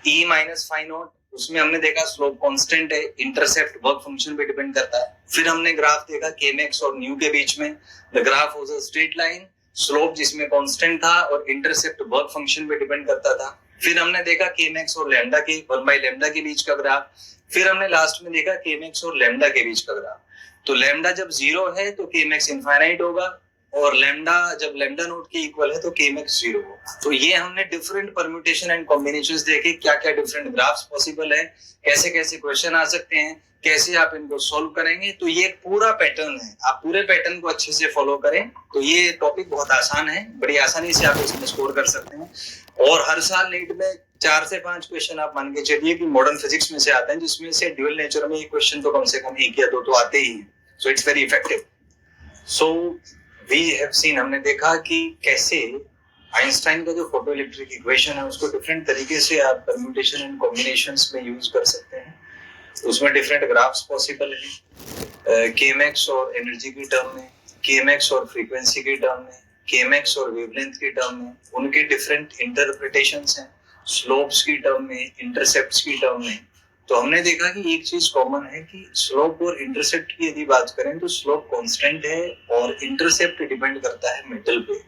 E minus phi naught, उसमें हमने देखा स्लोप कांस्टेंट है, इंटरसेप्ट वर्क फंक्शन पे डिपेंड करता है। फिर हमने ग्राफ देखा केएमएक्स और न्यू के बीच में, the graph was a straight line, slope जिसमें कांस्टेंट था और इंटरसेप्ट वर्क फंक्शन पे डिपेंड करता था। फिर हमने देखा केएमएक्स और लैम्डा के 1/लैम्डा के बीच का ग्राफ। फिर हमने लास्ट में देखा केएमएक्स और लैम्डा के बीच का ग्राफ। तो लैम्डा जब 0 है तो केएमएक्स इनफाइनाइट होगा और लैम्डा जब लैम्डा नॉट के इक्वल है तो केएमएक्स 0 होगा। तो ये हमने डिफरेंट परम्यूटेशन एंड कॉम्बिनेशंस देखे, क्या क्या डिफरेंट ग्राफ्स पॉसिबल है, कैसे कैसे क्वेश्चन आ सकते हैं, कैसे आप इनको सॉल्व करेंगे। तो ये पूरा पैटर्न है, आप पूरे पैटर्न को अच्छे से फॉलो करें तो ये टॉपिक बहुत आसान है, बड़ी आसानी से आप इसमें स्कोर कर सकते हैं। और हर साल नीट में 4 से 5 क्वेश्चन आप मान के चलिए कि मॉडर्न फिजिक्स में से आते हैं, जिसमें से ड्यूअल नेचर में ये क्वेश्चन तो कम से कम 1 या 2 तो आते ही हैं। So it's very effective. So we have seen, हमने देखा कि कैसे आइंस्टाइन का जो फोटो इलेक्ट्रिक इक्वेशन है उसको डिफरेंट तरीके से आप परम्यूटेशन एंड कॉम्बिनेशंस में यूज कर सकते हैं। उसमें डिफरेंट ग्राफ्स पॉसिबल है, केएमएक्स और एनर्जी की टर्म में, केएमएक्स और फ्रीक्वेंसी की टर्म में, केएमएक्स और वेवलेंथ की टर्म में, उनके डिफरेंट इंटरप्रिटेशंस हैं, स्लोप्स की टर्म में, इंटरसेप्ट्स की टर्म में। तो हमने देखा कि एक चीज कॉमन है कि स्लोप और इंटरसेप्ट की यदि बात करें तो स्लोप कांस्टेंट है और इंटरसेप्ट डिपेंड करता है मेटल पे।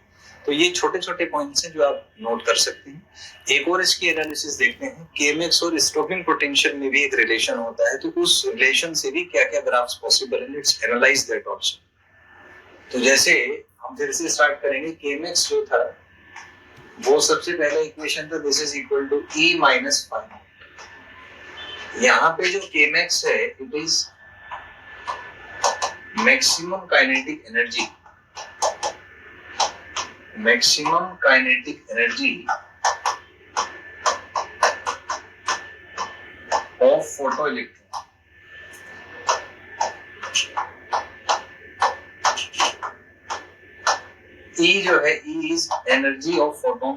तो ये छोटे छोटे पॉइंट्स हैं जो आप नोट कर सकते हैं। एक और इसकी एनालिसिस देखते हैं, केएमएक्स और स्टॉकिंग पोटेंशियल में भी एक रिलेशन होता है, तो उस रिलेशन से भी क्या क्या ग्राफ्स पॉसिबल है, लेट्स एनालाइज दैट आल्सो। तो जैसे हम फिर से स्टार्ट करेंगे, केएमएक्स जो था वो सबसे पहले इक्वेशन था this is equal to E minus phi. यहाँ पे जो केएमएक्स है it is maximum kinetic energy maximum kinetic energy of photo electron. E जो है E is energy of photon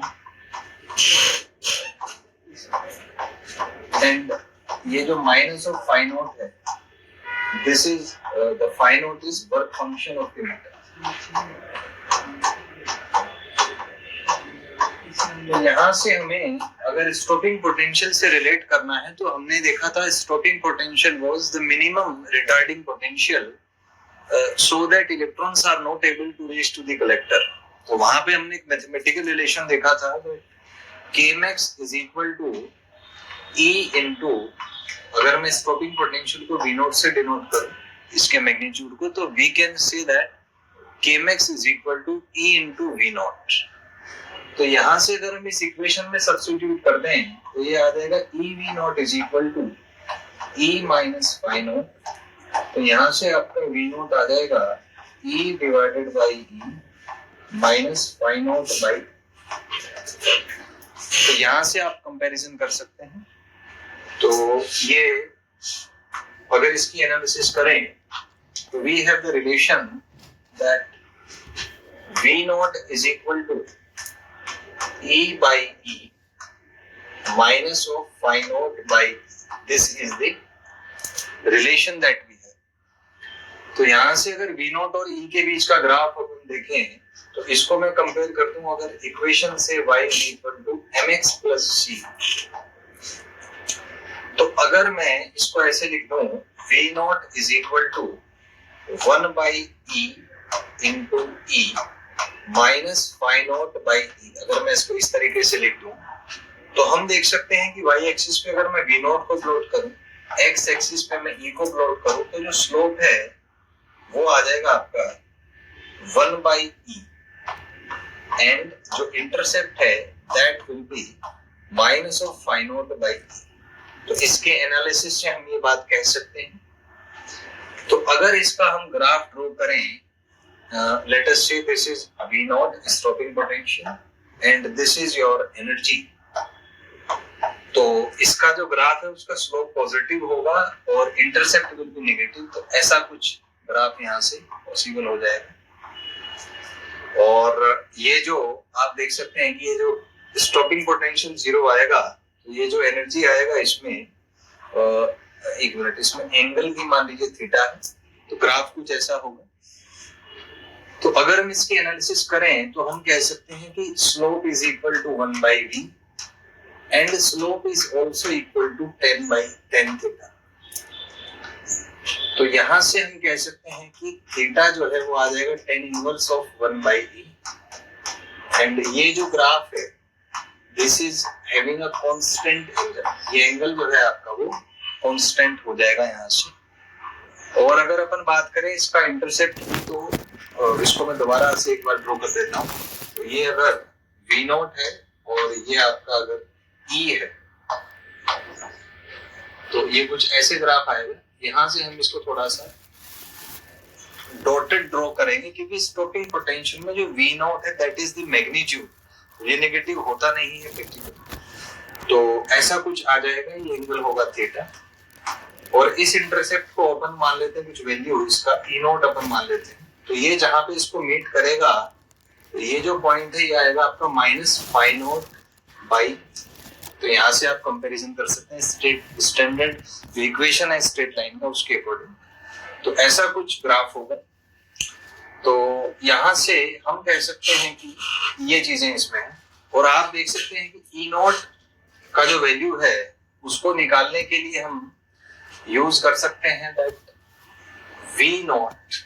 and ये जो माइनस ऑफ फाई नोट है, this is the phi naught is work function of the matter. तो यहाँ से हमें अगर स्टॉपिंग पोटेंशियल से रिलेट करना है तो हमने देखा था stopping potential was the minimum retarding potential so that electrons are not able to reach to the collector। तो वहां पे हमने एक मैथमेटिकल रिलेशन देखा था, kmax is equal to E into, अगर मैं स्टॉपिंग पोटेंशियल को V नोट से डिनोट करूं इसके मैग्नीट्यूड को, तो we can say that kmax is equal to E into V note. तो यहाँ से अगर हम इस इक्वेशन में सब्स्टिट्यूट कर दें तो ये आ जाएगा E V naught is equal to E minus phi naught. तो यहाँ से आपका V नोट आ जाएगा E divided by E minus phi naught by. तो यहाँ से आप कंपैरिजन कर सकते हैं। तो ये अगर इसकी एनालिसिस करें तो we have the relation that V naught is equal to E by E minus of phi naught by, this is the relation that we have. तो यहाँ से अगर V नोट और E के बीच का ग्राफ अपन देखें तो इसको मैं कंपेयर कर दूं अगर इक्वेशन से y equal to mx plus c। तो अगर मैं इसको ऐसे लिख दूं V naught is equal to 1 by E into E minus phi naught by E, अगर मैं इसको इस तरीके से लिख दूं तो हम देख सकते हैं कि y एक्सिस पे अगर मैं V नोट को प्लॉट करूं, x एक्सिस पे मैं E को प्लॉट करूं, तो जो स्लोप है वो आ जाएगा आपका 1 बाई E एंड जो इंटरसेप्ट है that will be minus of phi naught by E। तो इसके एनालिसिस से हम ये बात कह सकते हैं। तो अगर इसका हम ग्राफ ड्रॉ करें, लेट अस से this is V not stopping potential and this is your energy. तो इसका जो ग्राफ है उसका स्लोप पॉजिटिव होगा और इंटरसेप्ट विल बी नेगेटिव। तो ऐसा कुछ ग्राफ यहाँ से पॉसिबल हो जाएगा। और ये जो आप देख सकते हैं कि ये जो स्टॉपिंग पोटेंशियल जीरो आएगा तो ये जो एनर्जी आएगा इसमें एक मिनट, इसमें एंगल भी मान लीजिए थीटा है, तो ग्राफ कुछ ऐसा होगा। तो अगर हम इसकी एनालिसिस करें तो हम कह सकते हैं कि slope is equal to 1 by v and slope is also equal to 10 by 10 theta. तो यहां से हम कह सकते हैं कि थीटा जो है वो आ जाएगा 10 inverse of 1 by e and ये जो ग्राफ है this is having a constant angle. ये एंगल जो है आपका वो कांस्टेंट हो जाएगा यहाँ से। और अगर अपन बात करें इसका इंटरसेप्ट की तो इसको मैं दोबारा से एक बार ड्रॉ कर देता हूँ। तो ये अगर V नॉट है और ये आपका अगर E है तो ये कुछ ऐसे ग्राफ आएगा। यहाँ से हम इसको थोड़ा सा डॉटेड ड्रॉ करेंगे क्योंकि स्टॉपिंग पोटेंशियल में जो V नॉट है दैट इज द मैग्नीट्यूड, ये नेगेटिव होता नहीं है प्रैक्टिकली। तो ऐसा कुछ आ जाएगा, ये एंगल होगा थीटा और इस इंटरसेप्ट को अपन मान लेते हैं कुछ वैल्यू, इसका E नॉट अपन मान लेते हैं। तो ये जहां पे इसको मीट करेगा तो ये जो पॉइंट है ये आएगा आपका माइनस फाई नॉट बाई। तो यहाँ से आप कंपैरिजन कर सकते हैं स्टैंडर्ड जो इक्वेशन है स्ट्रेट लाइन का उसके अकॉर्डिंग। तो ऐसा कुछ ग्राफ होगा। तो यहाँ से हम कह सकते हैं कि ये चीजें इसमें हैं और आप देख सकते हैं कि E नॉट का जो वैल्यू है उसको निकालने के लिए हम यूज कर सकते हैं that V naught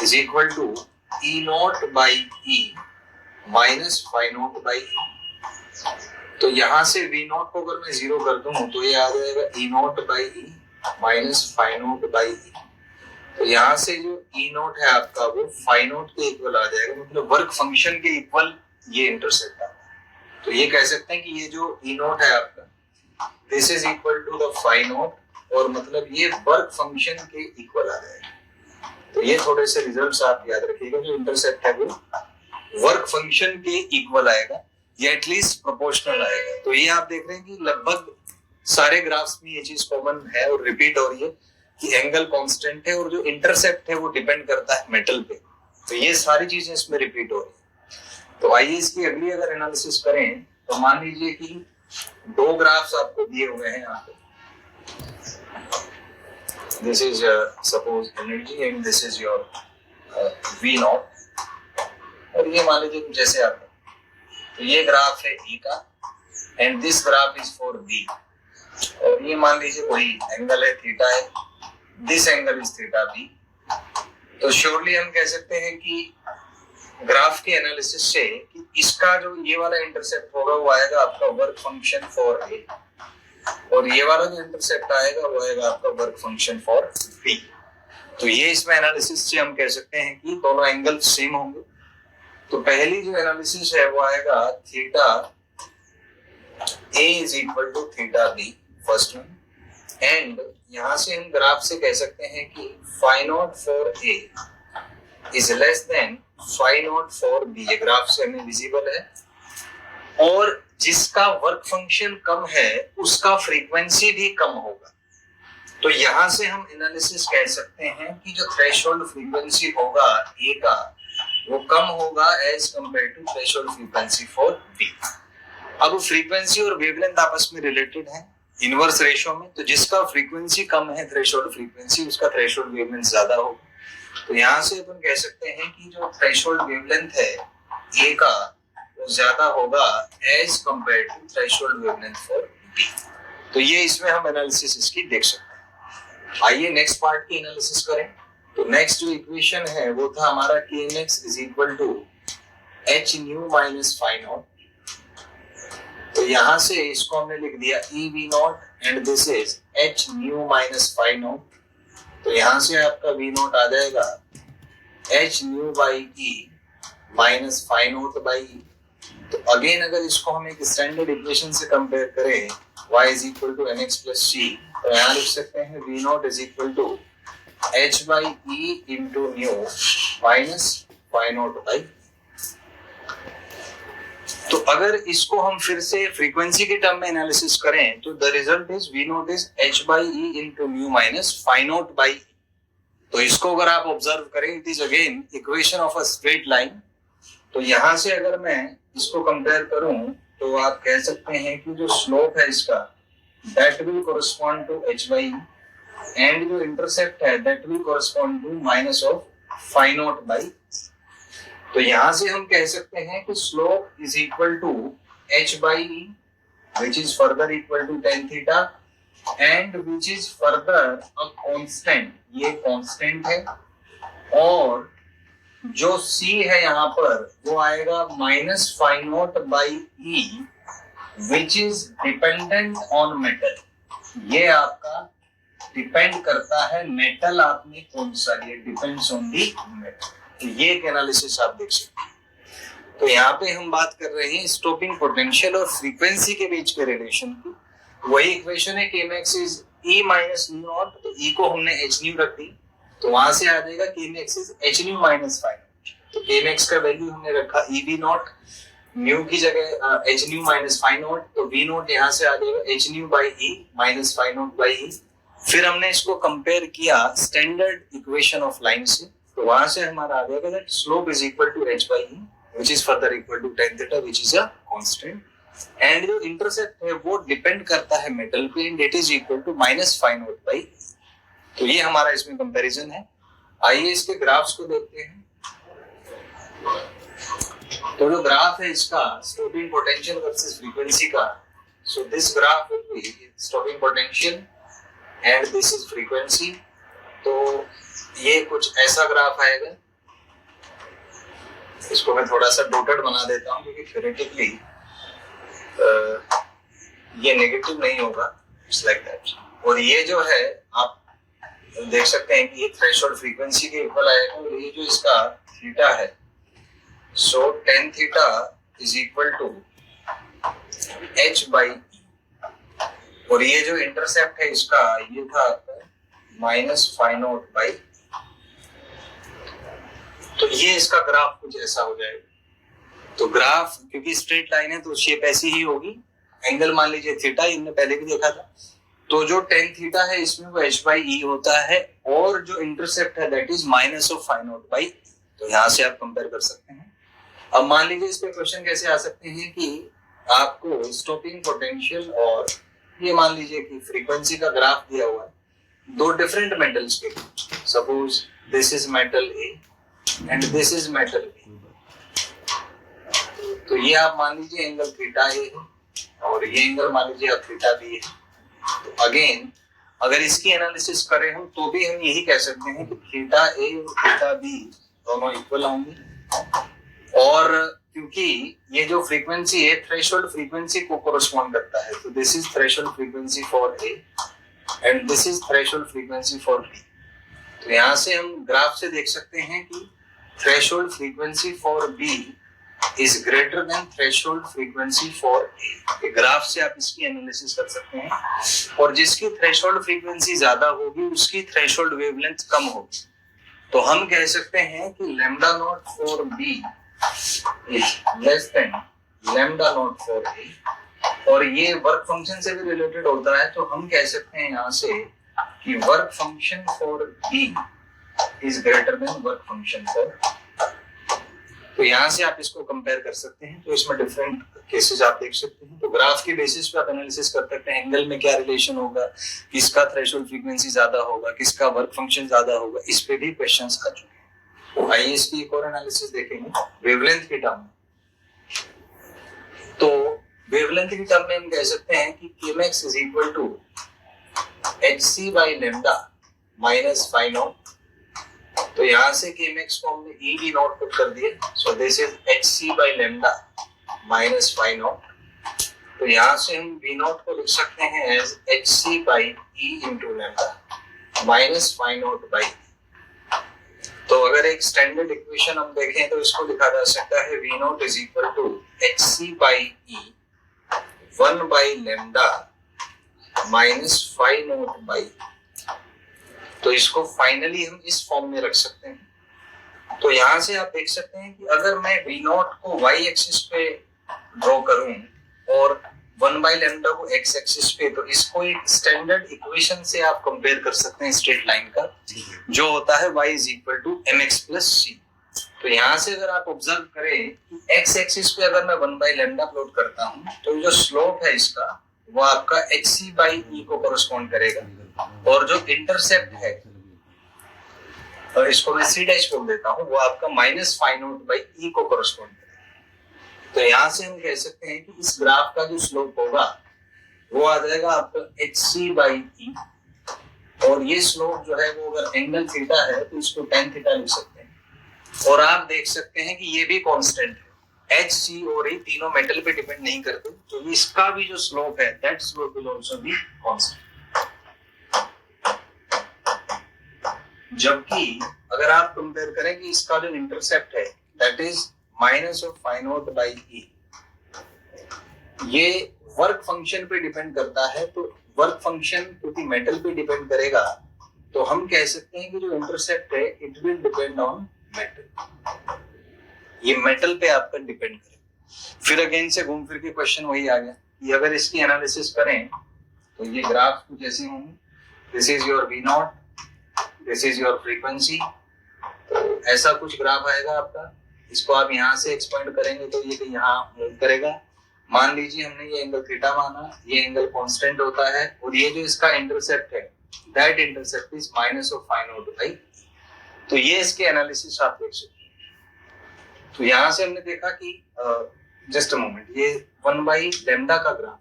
is equal to E naught by E minus phi not by E। तो यहाँ से V नॉट को अगर मैं जीरो कर दूं तो ये आ जाएगा E naught by E minus phi not by E। तो यहाँ से जो E नॉट है आपका वो फाई नॉट के इक्वल आ जाएगा, मतलब वर्क फंक्शन के इक्वल ये इंटरसेप्ट आता है। तो ये कह सकते हैं कि ये जो E नॉट है आपका this is equal to the phi naught और मतलब ये वर्क फंक्शन के इक्वल आ जाएगा। तो ये थोड़े से रिजल्ट्स आप याद रखिएगा। जो इंटरसेप्ट है वो वर्क फंक्शन के इक्वल आएगा या एटलीस्ट प्रोपोर्शनल आएगा। तो ये आप देख रहे हैं कि लगभग सारे ग्राफ्स में ये चीज कॉमन है और रिपीट हो रही है कि एंगल कांस्टेंट है और जो इंटरसेप्ट है वो डिपेंड करता है मेटल पे। तो ये सारी चीजें इसमें रिपीट हो रही है। तो आइए इसकी अगली अगर एनालिसिस करें तो मान लीजिए कि दो ग्राफ्स आपको दिए हुए हैं यहाँ पे। This is suppose energy and this is your V not, और ये मान लीजिए कुछ ऐसे आता है। तो ये ग्राफ है E का and this graph is for B, और ये मान लीजिए वही एंगल है थीटा है, this angle is theta B। तो श्योरली हम कह सकते हैं कि ग्राफ के एनालिसिस से कि इसका जो ये वाला इंटरसेप्ट होगा वो आएगा आपका वर्क फंक्शन फॉर A, और ये वाला जो इंटरसेप्ट आएगा वो आएगा आपका वर्क फंक्शन फॉर B। तो ये इसमें एनालिसिस से हम कह सकते हैं कि दोनों एंगल सेम होंगे। तो पहली जो एनालिसिस है वो आएगा theta A is equal to theta B, first one, and यहां से हम ग्राफ से कह सकते हैं कि phi naught for A is less than phi naught for B। ये ग्राफ से हमें विजिबल है, और जिसका वर्क फंक्शन कम है उसका फ्रीक्वेंसी भी कम होगा। तो यहां से हम एनालिसिस कह सकते हैं कि जो थ्रेशोल्ड फ्रीक्वेंसी होगा A का वो कम होगा as compare to threshold frequency for B। अब फ्रीक्वेंसी और वेवलेंथ आपस में रिलेटेड है इनवर्स रेशियो में। तो जिसका फ्रीक्वेंसी कम है थ्रेशोल्ड फ्रीक्वेंसी, उसका थ्रेशोल्ड वेवलेंथ ज्यादा होगा। तो यहाँ से अपन कह सकते हैं कि जो थ्रेशोल्ड वेवलेंथ है A का वो ज्यादा होगा as compare to threshold wavelength for B। तो ये इसमें हम एनालिसिस इसकी देख सकते हैं। आइए नेक्स्ट पार्ट की एनालिसिस करें। तो नेक्स्ट जो इक्वेशन है वो था हमारा kmx is equal to h nu minus phi not. तो यहां से इसको हमने लिख दिया e v naught and this is h nu minus phi not. तो यहां से आपका v नॉट आ जाएगा h nu by e minus phi not by e। तो अगेन अगर इसको हम एक स्टैंडर्ड इक्वेशन से कंपेयर करें y is equal to mx plus c, तो यहाँ लिख सकते हैं v naught is equal to h by e into nu minus phi not by. तो अगर इसको हम फिर से फ्रीक्वेंसी के टर्म में एनालिसिस करें तो the result is v naught is h by e into nu minus phi not by. तो इसको अगर आप ऑब्जर्व करें it is again equation of a straight line. तो यहां से अगर मैं इसको कंपेयर करूं तो आप कह सकते हैं कि जो स्लोप है इसका that will correspond to h by e, and जो इंटरसेप्ट है that will correspond to minus of phi not by. तो यहां से हम कह सकते हैं कि slope is equal to h by e which is further equal to tan theta and which is further a constant. ये कांस्टेंट है, और जो c है यहाँ पर वो आएगा minus phi not by e which is dependent on metal. ये आपका डिपेंड करता है मेटल आपने कौन सा लिया, डिपेंड्स ऑन दी मेटल। तो ये एक एनालिसिस आप देख सकते हैं। तो यहाँ पे हम बात कर रहे हैं स्टॉपिंग पोटेंशियल और फ्रीक्वेंसी के बीच के रिलेशन की। वही इक्वेशन है kmax is e minus new not. तो e को हमने h न्यू रख दी, तो वहां से आ जाएगा kmax is h nu minus phi. तो kmax का वैल्यू हमने रखा e v नॉट, न्यू की जगह h nu minus phi not. तो v नॉट यहाँ से आ जाएगा h nu by e minus phi not by e। फिर हमने इसको कंपेयर किया स्टैंडर्ड इक्वेशन ऑफ लाइन से, तो वहां से हमारा आ जाएगा that slope is equal to h by e which is further equal to tan theta which is a constant, and जो इंटरसेप्ट है वो डिपेंड करता है मेटल पे and it is equal to minus phi not by. तो ये हमारा इसमें कंपैरिजन है। आइए इसके ग्राफ्स को देखते हैं। तो जो ग्राफ है इसका स्टॉपिंग पोटेंशियल वर्सेस फ्रीक्वेंसी का, so this graph will be stopping potential and this is frequency. तो ये कुछ ऐसा ग्राफ आएगा। इसको मैं थोड़ा सा डॉटेड बना देता हूं क्योंकि थ्योरेटिकली ये नेगेटिव नहीं होगा, इट्स लाइक दैट। और ये जो है आप देख सकते हैं कि ये थ्रेशोल्ड फ्रीक्वेंसी के इक्वल आएगा, और ये जो इसका थीटा है so tan theta is equal to h by e, और ये जो इंटरसेप्ट है इसका ये था माइनस फाई नॉट बाई। तो ये इसका ग्राफ कुछ ऐसा हो जाएगा। तो ग्राफ क्योंकि स्ट्रेट लाइन है तो शेप ऐसी ही होगी। एंगल मान लीजिए थीटा, इनने पहले भी देखा था। तो जो टेन थीटा है इसमें वो h/e होता है और जो इंटरसेप्ट है that is minus of phi not by. तो यहाँ से आप कंपेयर कर सकते हैं। अब मान लीजिए इस पे क्वेश्चन कैसे आ सकते हैं कि आपको स्टॉपिंग पोटेंशियल और ये मान लीजिए कि फ्रीक्वेंसी का ग्राफ दिया हुआ है दो डिफरेंट मेटल्स के। Suppose this is metal A and this is metal B. तो ये आप मान लीजिए एंगल थीटा ए है और ये एंगल मान लीजिए आप थीटा बी है। तो अगेन अगर इसकी एनालिसिस करें हम तो भी हम यही कह सकते हैं कि थीटा ए और थीटा बी दोनों इक्वल होंगे। और क्योंकि ये जो फ्रीक्वेंसी है थ्रेशोल्ड फ्रीक्वेंसी को कोरस्पॉन्ड करता है, तो this is threshold frequency for A and this is threshold frequency for B. तो यहाँ से हम ग्राफ से देख सकते हैं कि threshold frequency for B is greater than threshold frequency for A। Graph से आप इसकी एनालिसिस कर सकते हैं और जिसकी थ्रेशोल्ड फ्रीक्वेंसी ज्यादा होगी उसकी थ्रेशोल्ड वेवलेंथ कम होगी। तो हम कह सकते हैं कि lambda naught for B is less than lambda naught for A। और ये वर्क फंक्शन से भी रिलेटेड होता है, तो हम कह सकते हैं यहाँ से कि work function for B is greater than work function for. तो यहाँ से आप इसको कंपेयर कर सकते हैं। तो इसमें डिफरेंट केसेस आप देख सकते हैं। तो ग्राफ के बेसिस पे आप एनालिसिस कर सकते हैं एंगल में क्या रिलेशन होगा, किसका थ्रेशोल्ड फ्रीक्वेंसी ज्यादा होगा, किसका वर्क फंक्शन ज्यादा होगा, इस पे भी क्वेश्चंस आ चुके हैं। आइए इसकी एक और एनालिसिस देखेंगे वेवलेंथ के टर्म में। तो वेवलेंथ के टर्म में हम कह सकते हैं कि kmax is equal to hc by lambda minus phi naught। तो यहाँ से kmax को हमने e v नॉट पुट कर दिया। सो this is hc by lambda minus phi naught। तो यहाँ से हम v नॉट को लिख सकते हैं as hc by e into lambda minus phi naught by। तो अगर एक स्टैंडर्ड इक्वेशन हम देखें तो इसको लिखा जा सकता है v naught is equal to hc by e 1 by lambda minus phi naught by। तो इसको फाइनली हम इस फॉर्म में रख सकते हैं। तो यहाँ से आप देख सकते हैं कि अगर मैं v नॉट को y एक्सिस पे ड्रॉ करूं और 1 बाई लैम्डा को x एक्सिस पे, तो इसको एक स्टैंडर्ड इक्वेशन से आप कंपेयर कर सकते हैं स्ट्रेट लाइन का, जो होता है y is equal to mx plus c। तो यहाँ से अगर आप ऑब्जर्व करें कि x एक्सिस पे अगर मैं 1 बाई लैम्डा प्लॉट करता हूँ तो जो स्लोप है इसका वो आपका hc बाई e को कोरस्पॉन्ड करेगा और जो इंटरसेप्ट है और इसको मैं c डैश बोल देता हूँ वो आपका minus phi not by e को कोरस्पॉन्ड करेगा। तो यहाँ से हम कह सकते हैं कि इस ग्राफ का जो स्लोप होगा वो आ जाएगा आपका hc बाई e और ये स्लोप जो है वो अगर एंगल थीटा है तो इसको tan थीटा लिख सकते हैं। और आप देख सकते हैं कि ये भी कांस्टेंट है, h c और e तीनों मेटल पे डिपेंड नहीं करते, तो इसका भी जो स्लोप है that slope will also be constant. जबकि अगर आप कंपेयर करें कि इसका जो इंटरसेप्ट है that is minus of phi not by e, ये वर्क फंक्शन पे डिपेंड करता है। तो वर्क फंक्शन क्योंकि मेटल पे डिपेंड करेगा तो हम कह सकते हैं कि जो इंटरसेप्ट है it will depend on metal, ये मेटल पे आपका डिपेंड करेगा। फिर अगेन से घूम फिर के क्वेश्चन वही आ गया कि अगर इसकी एनालिसिस करें तो ये ग्राफ कुछ ऐसे होंगे, this is your V naught, this is your frequency. तो ऐसा कुछ ग्राफ आएगा आपका, इसको आप यहाँ से एक्सपेंड करेंगे तो ये यहाँ मूव करेगा। मान लीजिए हमने ये एंगल थीटा माना, ये एंगल कांस्टेंट होता है और ये जो इसका इंटरसेप्ट है that intercept is minus of phi not by. तो ये इसके एनालिसिस आप देख सकते हैं। तो यहाँ से हमने देखा कि जस्ट अ मोमेंट, ये 1 बाई लैम्डा का ग्राफ,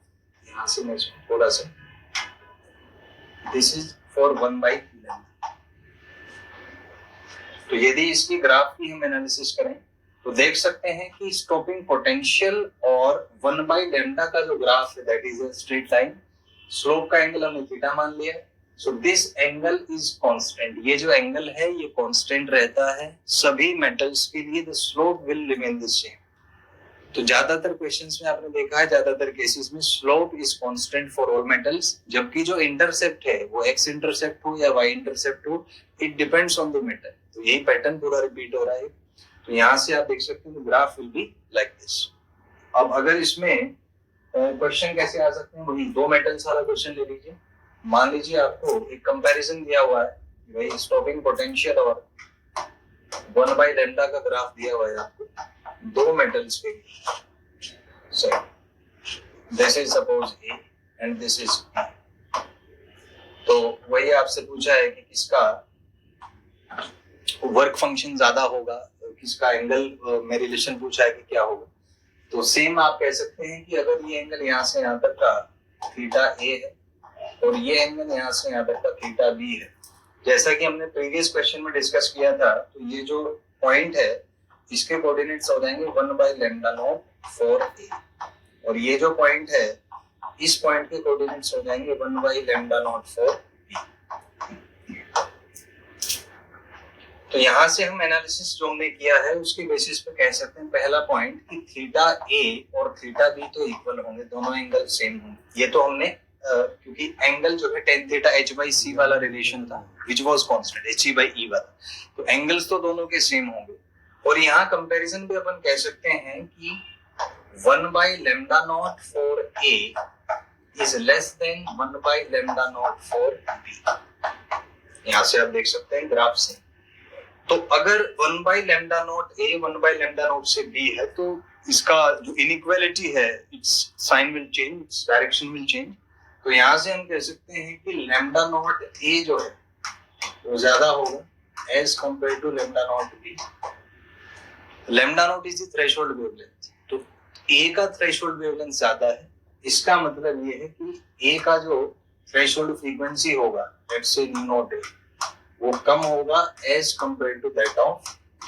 यहाँ से मैं थोड़ा सा, this is for 1 by lambda. तो यदि इसकी ग्राफ की हम एनालिसिस करें तो देख सकते हैं कि स्टॉपिंग पोटेंशियल और 1 बाई लैम्डा का जो ग्राफ है that is a straight line, slope का एंगल हमने थीटा मान लिया। So this angle is constant, ये जो एंगल है ये कांस्टेंट रहता है सभी मेटल्स के लिए, the slope will remain the same. तो ज्यादातर क्वेश्चंस में आपने देखा है, ज्यादातर केसेस में slope is constant for all metals, जबकि जो इंटरसेप्ट है वो एक्स इंटरसेप्ट हो या वाई इंटरसेप्ट हो, it depends on the metal. तो यही पैटर्न पूरा रिपीट हो रहा है। तो यहाँ से आप देख सकते हैं graph will be like this. अब अगर इसमें क्वेश्चन कैसे आ सकते हैं, वही 2 मेटल्स वाला क्वेश्चन ले लीजिए। मान लीजिए आपको एक कंपैरिजन दिया हुआ है, वही स्टॉपिंग पोटेंशियल और 1/λ का ग्राफ दिया हुआ है आपको 2 मेटल्स के। So this is suppose A and this is B. तो वही आपसे पूछा है कि किसका वर्क फंक्शन ज्यादा होगा, किसका एंगल में रिलेशन पूछा है कि क्या होगा। तो सेम आप कह सकते हैं कि अगर ये एंगल यहाँ से यहाँ तक का थीटा ए है और ये एंगल यहाँ से यहाँ तक का थीटा बी है, जैसा कि हमने प्रीवियस क्वेश्चन में डिस्कस किया था, तो ये जो पॉइंट है इसके कोऑर्डिनेट्स हो जाएंगे 1/λ0 for a, और ये जो पॉइंट है इस पॉइंट के कोऑर्डिनेट्स हो जाएंगे 1/λ0 for b। तो यहाँ से हम एनालिसिस जो हमने किया है उसके बेसिस पे कह सकते हैं पहला पॉइंट कि थीटा ए और थीटा बी तो इक्वल होंगे, दोनों एंगल सेम होंगे। ये तो हमने क्योंकि एंगल जो है tan थीटा h/c वाला रिलेशन था which was constant he/e वाला, तो एंगल्स तो दोनों के सेम होंगे। और यहाँ कंपैरिजन भी अपन कह सकते हैं कि 1/λ0 for a is less than 1/λ0 for b। यहाँ से आप देख सकते हैं ग्राफ से। तो अगर 1/λ0 a 1/λ0 से b है तो इसका जो इनइक्वालिटी है its sign will change, its direction will change. तो यहाँ से हम कह सकते हैं कि λ0 a जो है वो ज्यादा होगा as compare to λ0 b। λ0 is the threshold wavelength, तो a का थ्रेशोल्ड वेवलेंथ ज्यादा है। इसका मतलब ये है कि a का जो थ्रेशोल्ड फ्रीक्वेंसी होगा लेट्स से νa वो कम होगा as compare to that of b।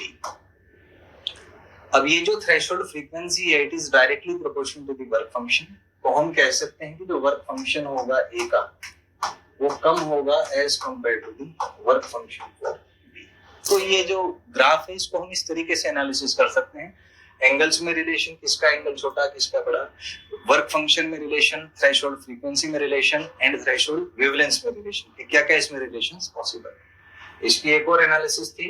अब ये जो थ्रेशोल्ड फ्रीक्वेंसी है it is directly proportional to the work function. तो हम कह सकते हैं कि जो वर्क फंक्शन होगा a का वो कम होगा as compare to the work function for b। तो ये जो ग्राफ है इसको हम इस तरीके से एनालिसिस कर सकते हैं, एंगल्स में रिलेशन, किसका एंगल छोटा किसका बड़ा, वर्क फंक्शन में रिलेशन, थ्रेशोल्ड फ्रीक्वेंसी में रिलेशन एंड थ्रेशोल्ड वेवलेंथ में रिलेशन, क्या क्या इसमें रिलेशंस पॉसिबल है। इसकी एक और एनालिसिस थी,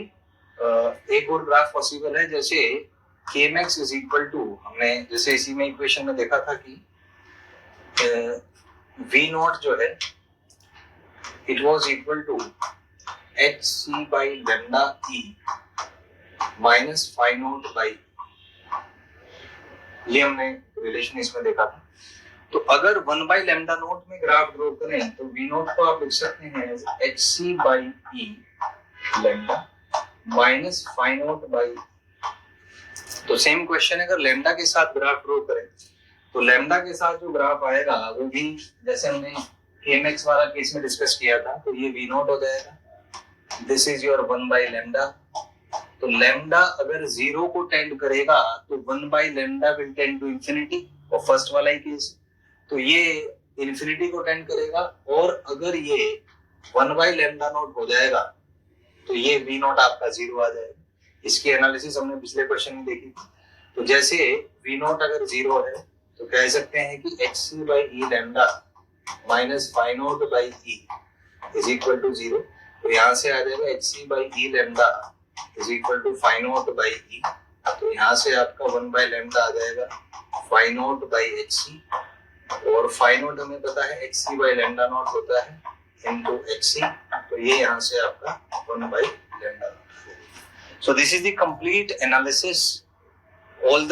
एक और ग्राफ पॉसिबल है, जैसे kmax इज इक्वल टू, हमने जैसे इसी में इक्वेशन में देखा था कि v0 जो है it was equal to hc/λe minus φ0/e, ये हमने रिलेशन इसमें देखा था। तो अगर 1/λ0 में ग्राफ ड्रॉ करें तो v0 को आप लिख सकते हैं hc/e लैम्डा माइनस φ0/e। तो सेम क्वेश्चन है, अगर लैम्डा के साथ ग्राफ ड्रॉ करें तो लैम्डा के साथ जो ग्राफ आएगा वो भी जैसे हमने kmax वाला केस में डिस्कस किया था, तो ये v0 हो जाएगा, दिस इज योर 1/λ। तो लैम्डा अगर 0 को टेंड करेगा तो 1/λ विल टेंड टू इंफिनिटी, और फर्स्ट वाला ही केस तो ये इंफिनिटी को टेंड करेगा। और अगर ये 1/λ0 हो जाएगा तो ये v0 आपका 0 आ जाएगा। इसकी एनालिसिस हमने पिछले क्वेश्चन में देखी थी। तो जैसे v0 अगर 0 है तो कह सकते हैं कि hc/e lambda minus φ0/e is equal to 0। तो यहाँ से आ जाएगा hc/e lambda is equal to φ0/e। तो यहाँ से आपका 1/λ आ जाएगा φ0/hc, और φ0 हमें पता है hc/λ0 होता है इनटू hc, तो ये यहाँ से आपका 1/λ। So this is the complete analysis, all the